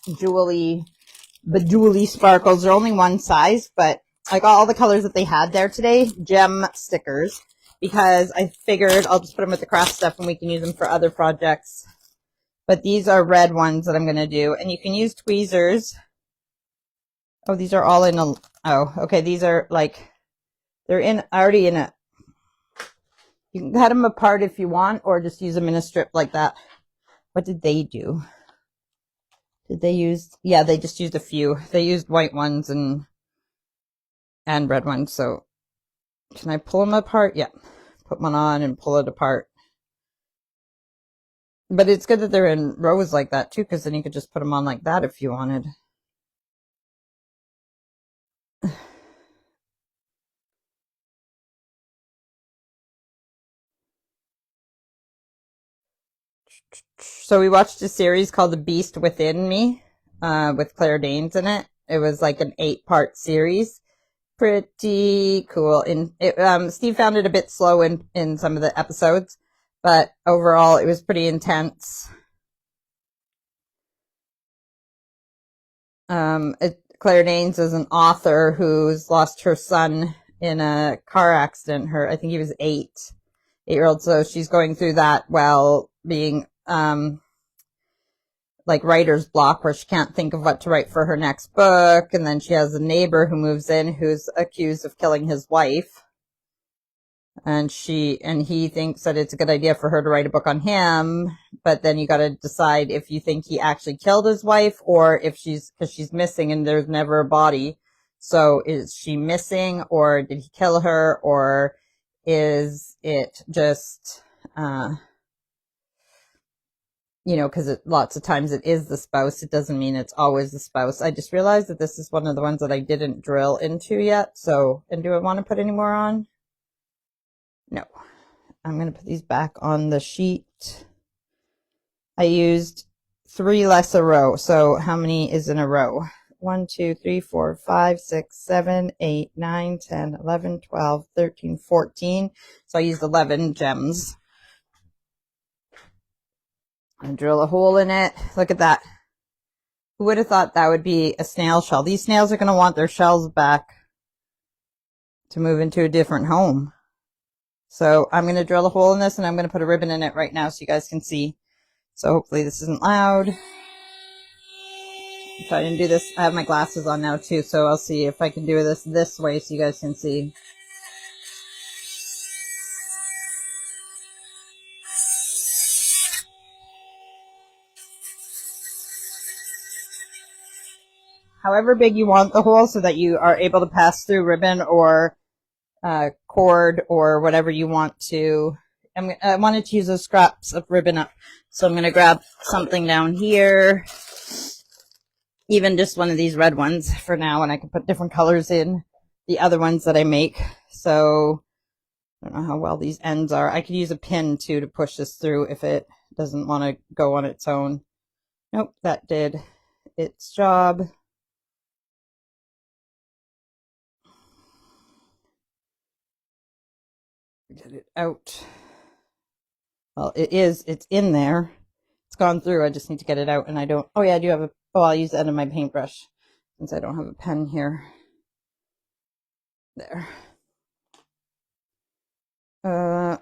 bejewelly sparkles. They're only one size, but I got all the colors that they had there today, gem stickers, because I figured I'll just put them with the craft stuff and we can use them for other projects. But these are red ones that I'm going to do, and you can use tweezers. Oh, these are all in a, oh, okay, these are like, they're already in a, you can cut them apart if you want, or just use them in a strip like that. What did they do? Did they use, yeah, they just used a few. They used white ones and red ones. So can I pull them apart? Yeah. Put one on and pull it apart. But it's good that they're in rows like that too, because then you could just put them on like that if you wanted. So we watched a series called The Beast Within Me, with Claire Danes in it. It was like an 8-part series. Pretty cool. Steve found it a bit slow in some of the episodes, but overall it was pretty intense. Claire Danes is an author who's lost her son in a car accident. I think he was 8-year-old. So she's going through that while being, like writer's block, where she can't think of what to write for her next book. And then she has a neighbor who moves in who's accused of killing his wife. And he thinks that it's a good idea for her to write a book on him. But then you got to decide if you think he actually killed his wife, or if because she's missing and there's never a body. So is she missing, or did he kill her, or is it just, because lots of times it is the spouse. It doesn't mean it's always the spouse. I just realized that this is one of the ones that I didn't drill into yet. So, and do I want to put any more on? No. I'm going to put these back on the sheet. I used 3 less a row. So how many is in a row? 1, 2, 3, 4, 5, 6, 7, 8, 9, 10, 11, 12, 13, 14. So I used 11 gems. And drill a hole in it. Look at that. Who would have thought that would be a snail shell? These snails are going to want their shells back to move into a different home. So I'm going to drill a hole in this, and I'm going to put a ribbon in it right now so you guys can see. So hopefully this isn't loud. If I didn't do this, I have my glasses on now too, so I'll see if I can do this way so you guys can see. However big you want the hole, so that you are able to pass through ribbon or cord or whatever you want to. I wanted to use those scraps of ribbon up, so I'm going to grab something down here, even just one of these red ones for now, and I can put different colors in the other ones that I make. So I don't know how well these ends are. I could use a pin too to push this through if it doesn't want to go on its own. Nope, that did its job. Get it out. Well, it's in there. It's gone through. I just need to get it out, and I don't, oh yeah, I do have I'll use the end of my paintbrush since I don't have a pen here. There. There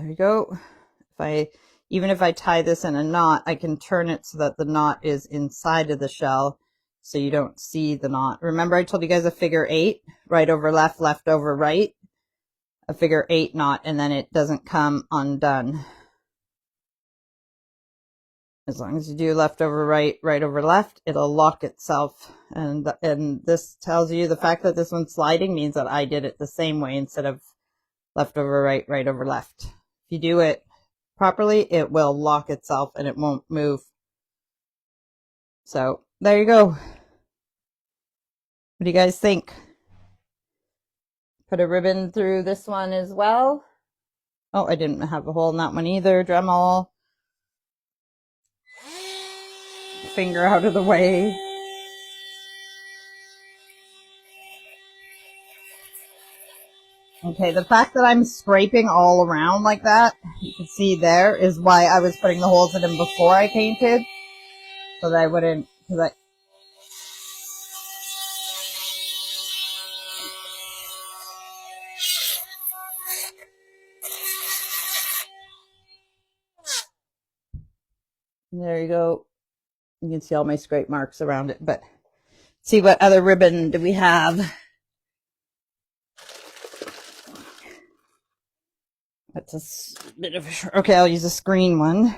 you go. Even if I tie this in a knot, I can turn it so that the knot is inside of the shell, so you don't see the knot. Remember I told you guys a figure 8, right over left, left over right? A figure 8 knot, and then it doesn't come undone. as long as you do left over right, right over left, it'll lock itself. And this tells you the fact that this one's sliding means that I did it the same way instead of left over right, right over left. If you do it properly, it will lock itself and it won't move. So there you go. What do you guys think? Put a ribbon through this one as well. Oh, I didn't have a hole in that one either. Dremel. Finger out of the way. Okay, the fact that I'm scraping all around like that, you can see there, is why I was putting the holes in them before I painted. So that I wouldn't, there you go. You can see all my scrape marks around it, but see what other ribbon do we have. That's a bit of a, okay, I'll use this green one.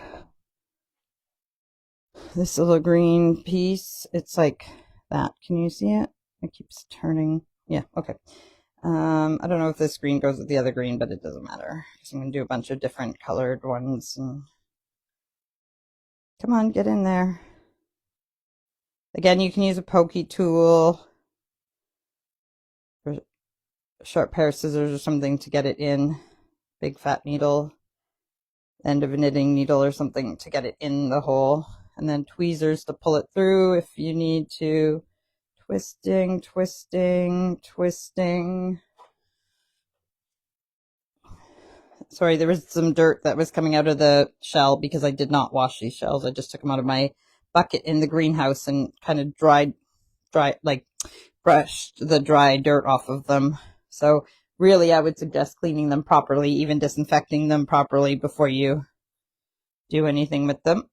This little green piece, it's like that. Can you see it? It keeps turning. Yeah, okay. I don't know if this green goes with the other green, but it doesn't matter. So I'm going to do a bunch of different colored ones. And come on, get in there. Again, you can use a pokey tool or a sharp pair of scissors or something to get it in. Big fat needle, end of a knitting needle or something to get it in the hole. And then tweezers to pull it through if you need to. Twisting, twisting, twisting. Sorry, there was some dirt that was coming out of the shell because I did not wash these shells. I just took them out of my bucket in the greenhouse and kind of like brushed the dry dirt off of them. So really, I would suggest cleaning them properly, even disinfecting them properly before you do anything with them.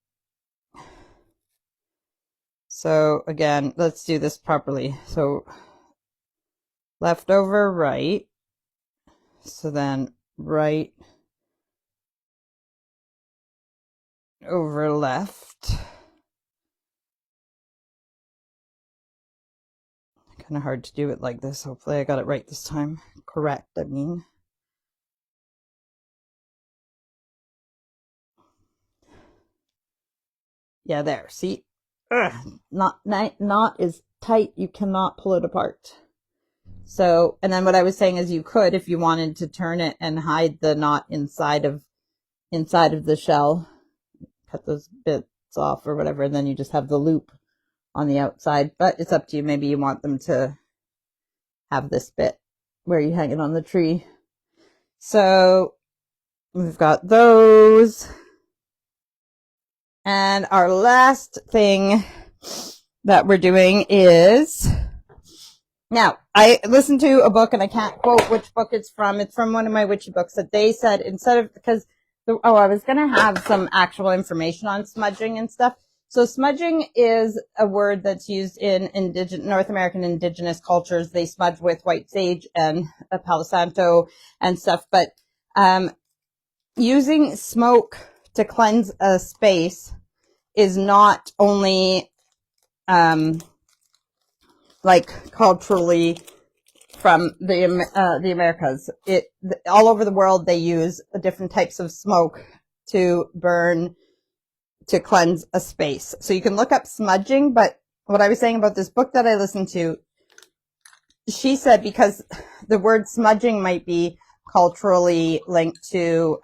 So again, let's do this properly. So left over right. So then right over left. Kind of hard to do it like this. Hopefully I got it right this time. Correct, I mean. Yeah, there. See? Ugh, not as tight. You cannot pull it apart. So, and then what I was saying is you could, if you wanted to turn it and hide the knot inside of the shell, cut those bits off or whatever, and then you just have the loop on the outside. But it's up to you. Maybe you want them to have this bit where you hang it on the tree. So we've got those. And our last thing that we're doing is, now I listened to a book and I can't quote which book it's from. It's from one of my witchy books that they said instead of, because, I was going to have some actual information on smudging and stuff. So smudging is a word that's used in North American indigenous cultures. They smudge with white sage and Palo Santo and stuff. But using smoke to cleanse a space is not only like culturally from the Americas. All over the world they use different types of smoke to burn to cleanse a space. So you can look up smudging, but what I was saying about this book that I listened to, she said because the word smudging might be culturally linked to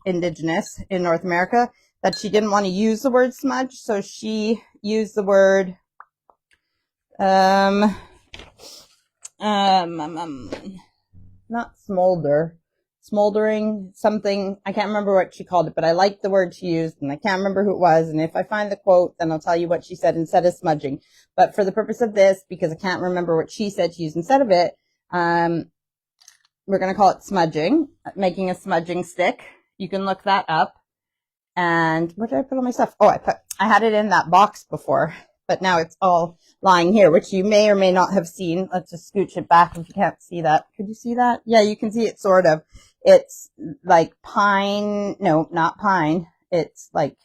indigenous in North America, that she didn't want to use the word smudge, so she used the word not smolder, smoldering, something. I can't remember what she called it, but I liked the word she used, and I can't remember who it was. And if I find the quote, then I'll tell you what she said instead of smudging. But for the purpose of this, because I can't remember what she said she used instead of it, we're going to call it smudging, making a smudging stick. You can look that up. And where did I put all my stuff? Oh, I had it in that box before, but now it's all lying here, which you may or may not have seen. Let's just scooch it back if you can't see that. Could you see that? Yeah, you can see it sort of. It's like pine. No, not pine. It's like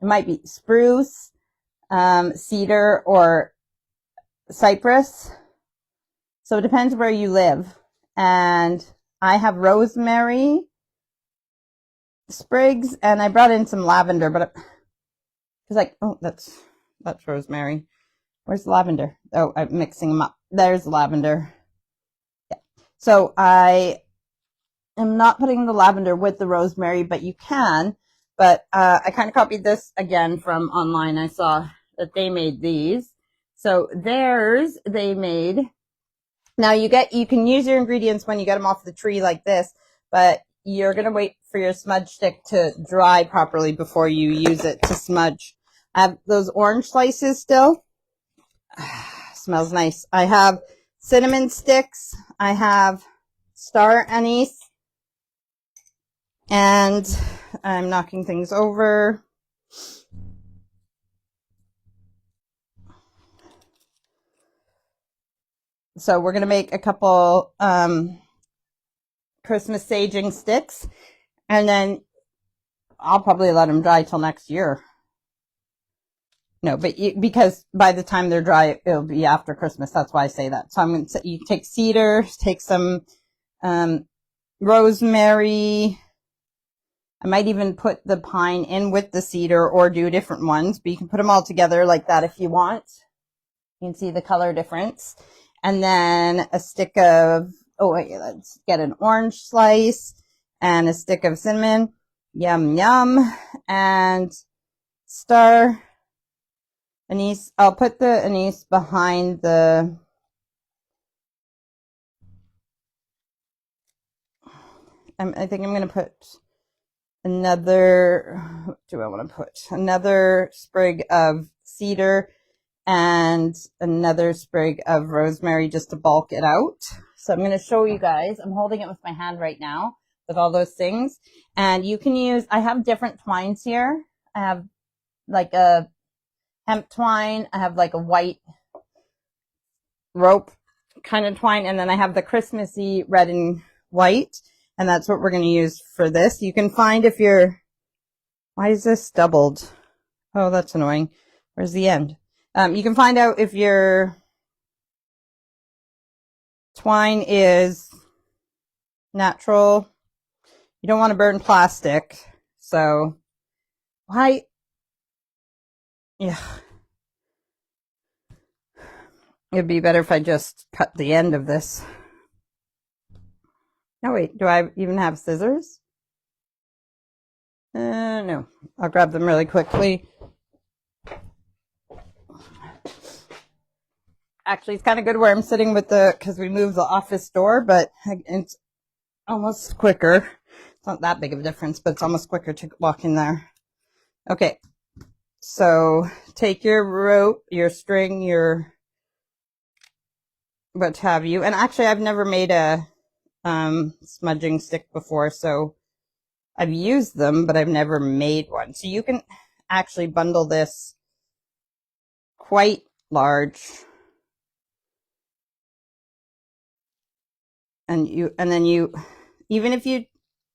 It might be spruce, cedar, or cypress. So it depends where you live. And I have rosemary sprigs, and I brought in some lavender, but it's like, oh, that's rosemary. Where's the lavender? Oh, I'm mixing them up. There's the lavender. Yeah. So I am not putting the lavender with the rosemary, but you can. But I kind of copied this again from online. I saw that they made these. So theirs, they made. Now you can use your ingredients when you get them off the tree like this, but you're going to wait for your smudge stick to dry properly before you use it to smudge. I have those orange slices still. Smells nice. I have cinnamon sticks. I have star anise. And I'm knocking things over. So we're going to make a couple Christmas saging sticks. And then I'll probably let them dry till next year. No, but because by the time they're dry, it'll be after Christmas. That's why I say that. So I'm going to say, you take cedar, take some rosemary. I might even put the pine in with the cedar or do different ones, but you can put them all together like that if you want. You can see the color difference. And then a stick of, oh wait, let's get an orange slice and a stick of cinnamon. Yum, yum. And star anise. I'll put the anise behind the, I think I'm going to put another, what do I want to put? Another sprig of cedar and another sprig of rosemary just to bulk it out. So I'm going to show you guys. I'm holding it with my hand right now with all those things. And you can use, I have different twines here. I have like a hemp twine. I have like a white rope kind of twine. And then I have the Christmassy red and white. And that's what we're going to use for this. You can find if you're, why is this doubled? Oh, that's annoying. Where's the end? You can find out if your twine is natural. You don't want to burn plastic. So, why? Yeah. It'd be better if I just cut the end of this. Oh, wait. Do I even have scissors? No. I'll grab them really quickly. Actually, it's kind of good where I'm sitting with because we moved the office door, but it's almost quicker. It's not that big of a difference, but it's almost quicker to walk in there. Okay. So take your rope, your string, your what have you. And actually, I've never made a smudging stick before, so I've used them, but I've never made one. So you can actually bundle this quite large. And then even if you,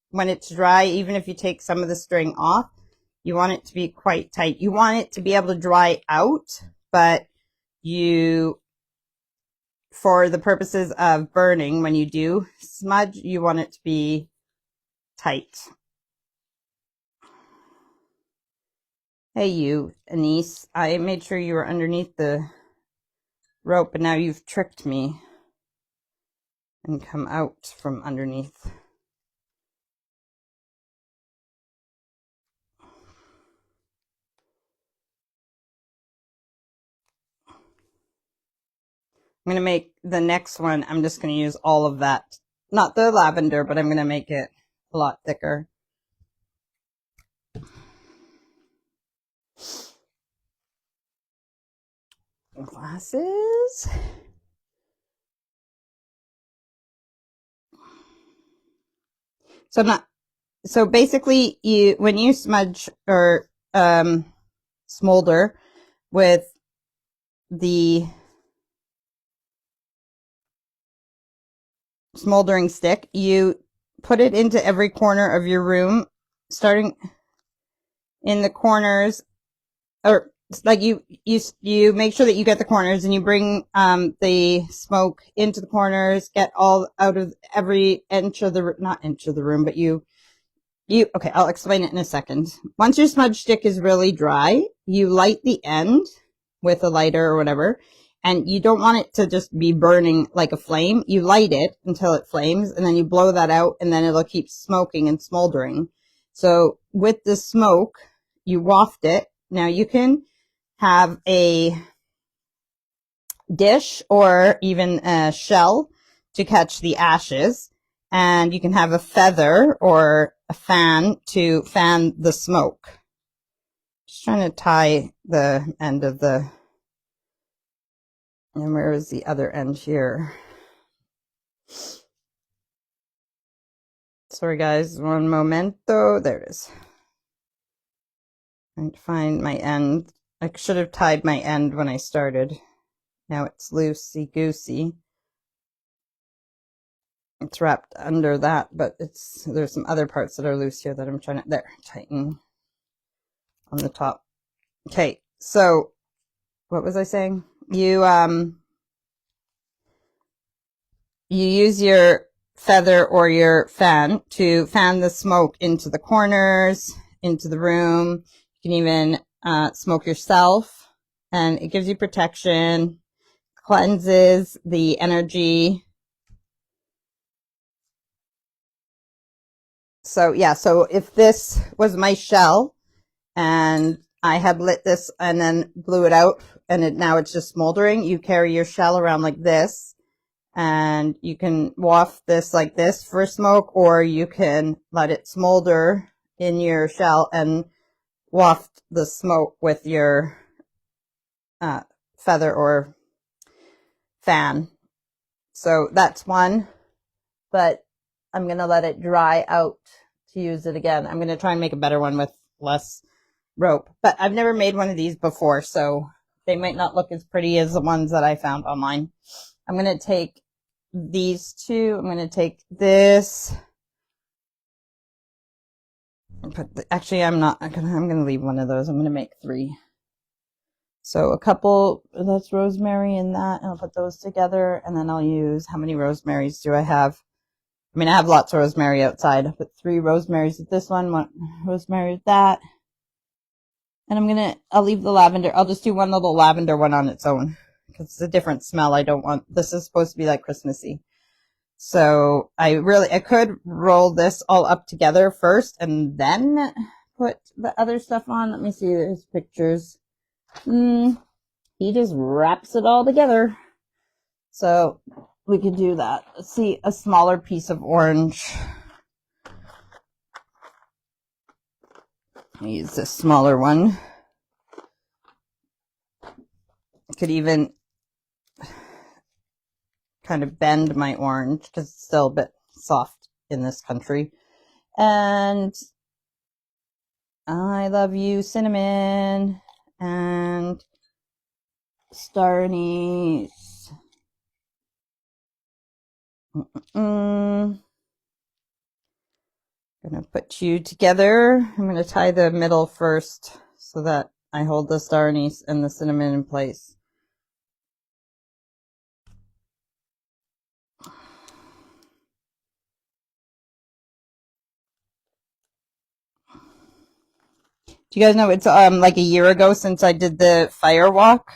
when it's dry, even if you take some of the string off, you want it to be quite tight. You want it to be able to dry out, but for the purposes of burning, when you do smudge, you want it to be tight. Hey you, Anise, I made sure you were underneath the rope, but now you've tricked me and come out from underneath. I'm going to make the next one, I'm just going to use all of that. Not the lavender, but I'm going to make it a lot thicker. Glasses. So basically when you smudge or smolder with the smoldering stick, you put it into every corner of your room, starting in the corners or like you make sure that you get the corners, and you bring the smoke into the corners, get all out of every inch of the, not inch of the room, but okay, I'll explain it in a second. Once your smudge stick is really dry, you light the end with a lighter or whatever, and you don't want it to just be burning like a flame. You light it until it flames, and then you blow that out, and then it'll keep smoking and smoldering. So with the smoke, you waft it. Now you can have a dish or even a shell to catch the ashes, and you can have a feather or a fan to fan the smoke. Just trying to tie the end of the, and where is the other end here? Sorry guys, one momento. There it is. I'm trying to find my end. I should have tied my end when I started. Now it's loosey-goosey. It's wrapped under that, but there's some other parts that are loose here that I'm trying to, tighten on the top. Okay, so what was I saying? You use your feather or your fan to fan the smoke into the corners, into the room. You can even smoke yourself, and it gives you protection, cleanses the energy. So yeah, so if this was my shell and I had lit this and then blew it out, and now it's just smoldering, you carry your shell around like this, and you can waft this like this for smoke, or you can let it smolder in your shell and waft the smoke with your feather or fan. So that's one, but I'm going to let it dry out to use it again. I'm going to try and make a better one with less rope, but I've never made one of these before, so they might not look as pretty as the ones that I found online. I'm going to take these two. I'm going to take this. Actually, I'm going to leave one of those. I'm going to make 3. So a couple, that's rosemary in that, and I'll put those together, and then I'll use, how many rosemaries do I have? I mean, I have lots of rosemary outside. I'll put 3 rosemaries with this one rosemary with that. And I'll leave the lavender. I'll just do one little lavender one on its own, because it's a different smell. I don't want, this is supposed to be like Christmassy. So I could roll this all up together first and then put the other stuff on. Let me see, there's pictures. He just wraps it all together. So we could do that. Let's see, a smaller piece of orange. I'll use this smaller one. I could even kind of bend my orange because it's still a bit soft in this country. And I love you, cinnamon and star anise. Gonna put you together. I'm gonna tie the middle first so that I hold the star anise and the cinnamon in place. Do you guys know it's like a year ago since I did the fire walk?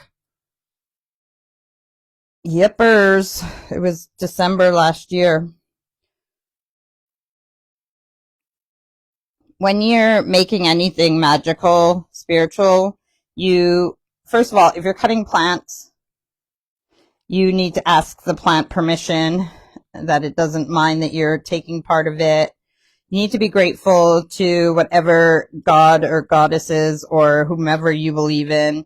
Yippers. It was December last year. When you're making anything magical, spiritual, first of all, if you're cutting plants, you need to ask the plant permission that it doesn't mind that you're taking part of it. You need to be grateful to whatever god or goddesses or whomever you believe in,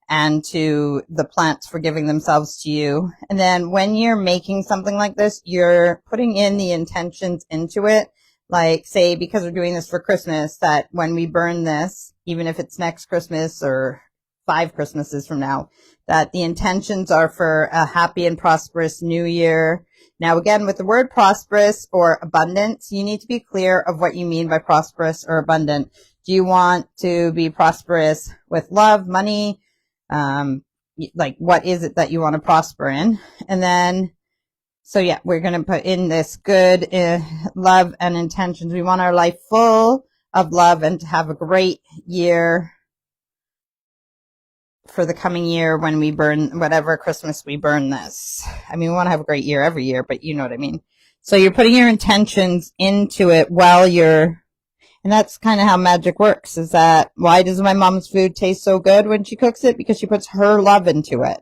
and to the plants for giving themselves to you. And then when you're making something like this, you're putting in the intentions into it. Like, say, because we're doing this for Christmas, that when we burn this, even if it's next Christmas or 5 Christmases from now, that the intentions are for a happy and prosperous new year. Now, again, with the word prosperous or abundance, you need to be clear of what you mean by prosperous or abundant. Do you want to be prosperous with love, money? Like, what is it that you want to prosper in? And then, so yeah, we're going to put in this good love and intentions. We want our life full of love and to have a great year for the coming year when we burn whatever Christmas we burn this. I mean, we want to have a great year every year, but you know what I mean. So you're putting your intentions into it while you're, and that's kind of how magic works, is that why does my mom's food taste so good when she cooks it? Because she puts her love into it.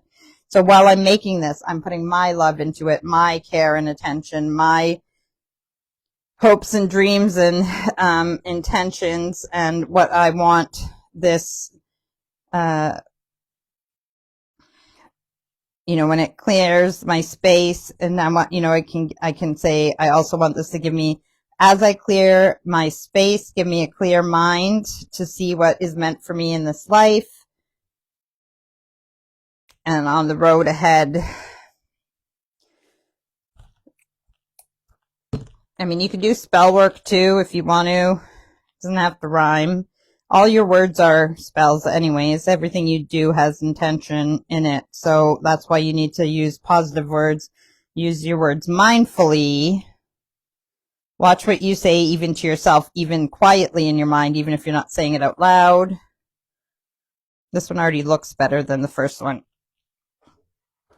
So while I'm making this, I'm putting my love into it, my care and attention, my hopes and dreams and intentions, and what I want this, you know, when it clears my space, and I want, you know, I can say, I also want this to give me, as I clear my space, give me a clear mind to see what is meant for me in this life and on the road ahead. I mean, you can do spell work too if you want to. It doesn't have to rhyme. All your words are spells anyways. Everything you do has intention in it. So that's why you need to use positive words. Use your words mindfully. Watch what you say, even to yourself, even quietly in your mind, even if you're not saying it out loud. This one already looks better than the first one.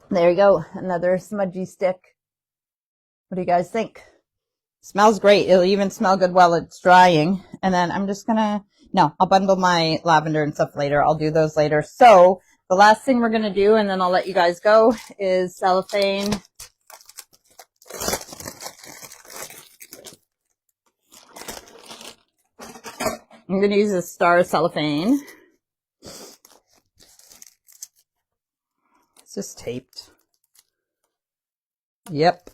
There you go. Another smudgy stick. What do you guys think? Smells great. It'll even smell good while it's drying. And then I'm just gonna, no, I'll bundle my lavender and stuff later. I'll do those later. So the last thing we're gonna do, and then I'll let you guys go, is cellophane. I'm gonna use a star cellophane. It's just taped. Yep.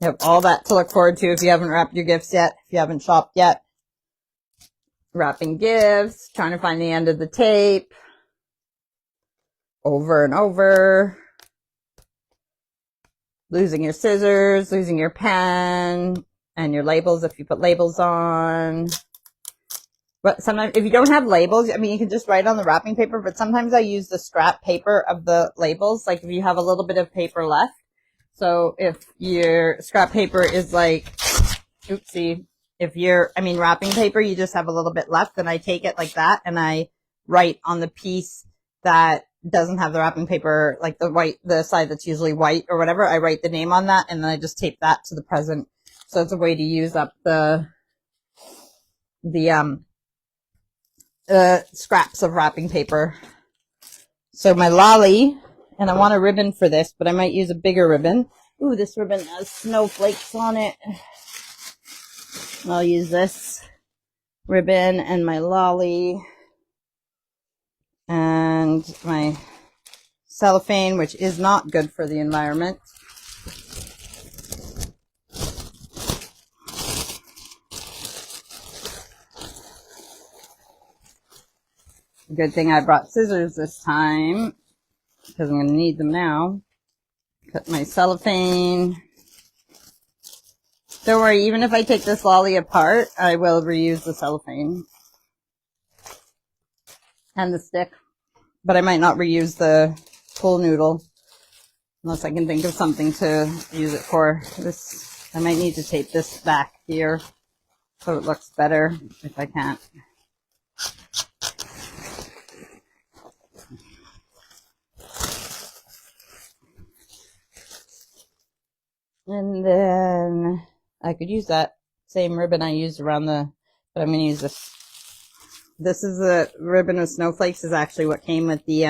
You have all that to look forward to if you haven't wrapped your gifts yet, if you haven't shopped yet. Wrapping gifts, trying to find the end of the tape. Over and over. Losing your scissors, losing your pen, and your labels if you put labels on. But sometimes, if you don't have labels, I mean, you can just write on the wrapping paper, but sometimes I use the scrap paper of the labels, like if you have a little bit of paper left. So if your scrap paper is like, oopsie, if you're, I mean, wrapping paper, you just have a little bit left, then I take it like that and I write on the piece that doesn't have the wrapping paper, like the white, the side that's usually white or whatever. I write the name on that and then I just tape that to the present. So it's a way to use up the scraps of wrapping paper. So my lolly, and I want a ribbon for this, but I might use a bigger ribbon. Ooh, this ribbon has snowflakes on it. I'll use this ribbon and my lolly and my cellophane, which is not good for the environment. Good thing I brought scissors this time, because I'm going to need them now. Cut my cellophane. Don't worry, even if I take this lolly apart, I will reuse the cellophane and the stick. But I might not reuse the pool noodle unless I can think of something to use it for. This, I might need to tape this back here so it looks better if I can't. And then I could use that same ribbon I used around the, but I'm going to use this. This is the ribbon of snowflakes, is actually what came with the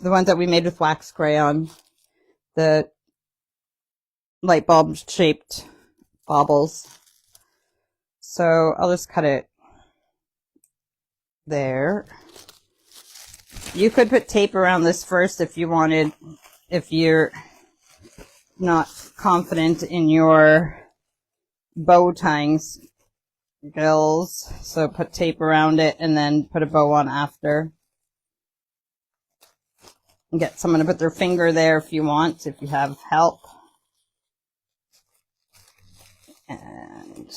ones that we made with wax crayon. The light bulb shaped baubles. So I'll just cut it there. You could put tape around this first if you wanted, if you're not confident in your bow tying skills. So put tape around it and then put a bow on after. and get someone to put their finger there if you want, if you have help. And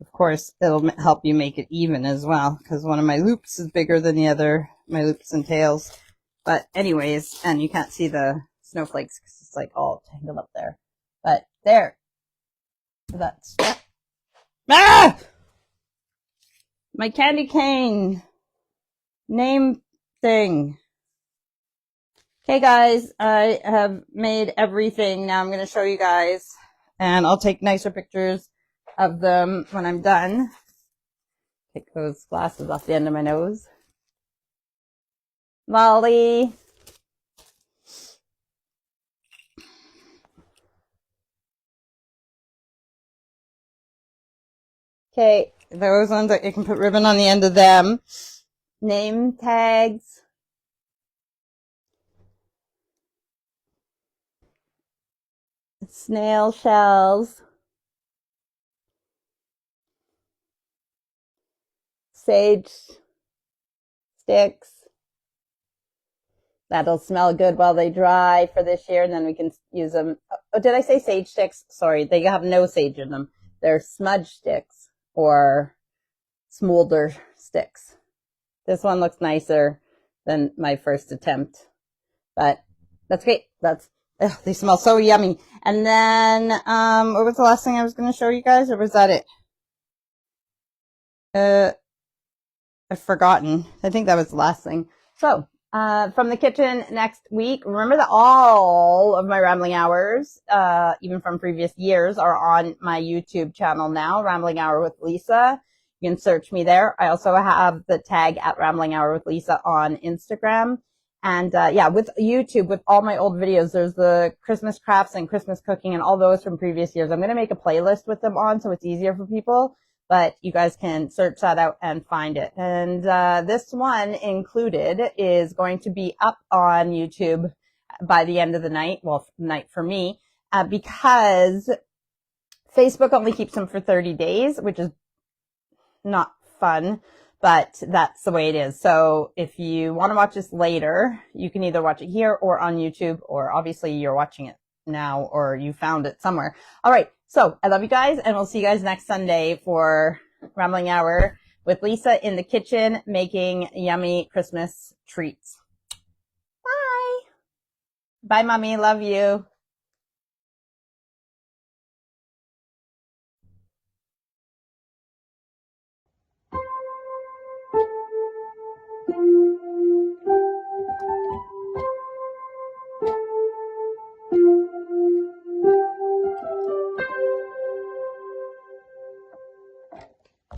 of course, it'll help you make it even as well, because one of my loops is bigger than the other, my loops and tails. But anyways, and you can't see the snowflakes because it's like all tangled up there. But there. That's... Ah! My candy cane name thing. Okay, guys, I have made everything. Now I'm going to show you guys, and I'll take nicer pictures of them when I'm done. Take those glasses off the end of my nose. Molly. Okay, those ones that you can put ribbon on the end of them. Name tags. Snail shells. Sage sticks. That'll smell good while they dry for this year, and then we can use them. Oh, did I say sage sticks? Sorry, they have no sage in them. They're smudge sticks or smolder sticks. This one looks nicer than my first attempt, but that's great. They smell so yummy. And then, what was the last thing I was going to show you guys, or was that it? I've forgotten. I think that was the last thing. So, from the kitchen next week, remember that all of my Rambling Hours, even from previous years, are on my YouTube channel now, Rambling Hour with Lisa. You can search me there. I also have the tag at Rambling Hour with Lisa on Instagram. And yeah, with YouTube, with all my old videos, there's the Christmas crafts and Christmas cooking and all those from previous years. I'm going to make a playlist with them on so it's easier for people, but you guys can search that out and find it. And this one included is going to be up on YouTube by the end of the night, well, night for me, because Facebook only keeps them for 30 days, which is not fun, but that's the way it is. So if you want to watch this later, you can either watch it here or on YouTube, or obviously you're watching it now or you found it somewhere. All right. So I love you guys, and we'll see you guys next Sunday for Rambling Hour with Lisa in the kitchen making yummy Christmas treats. Bye. Bye, Mommy. Love you.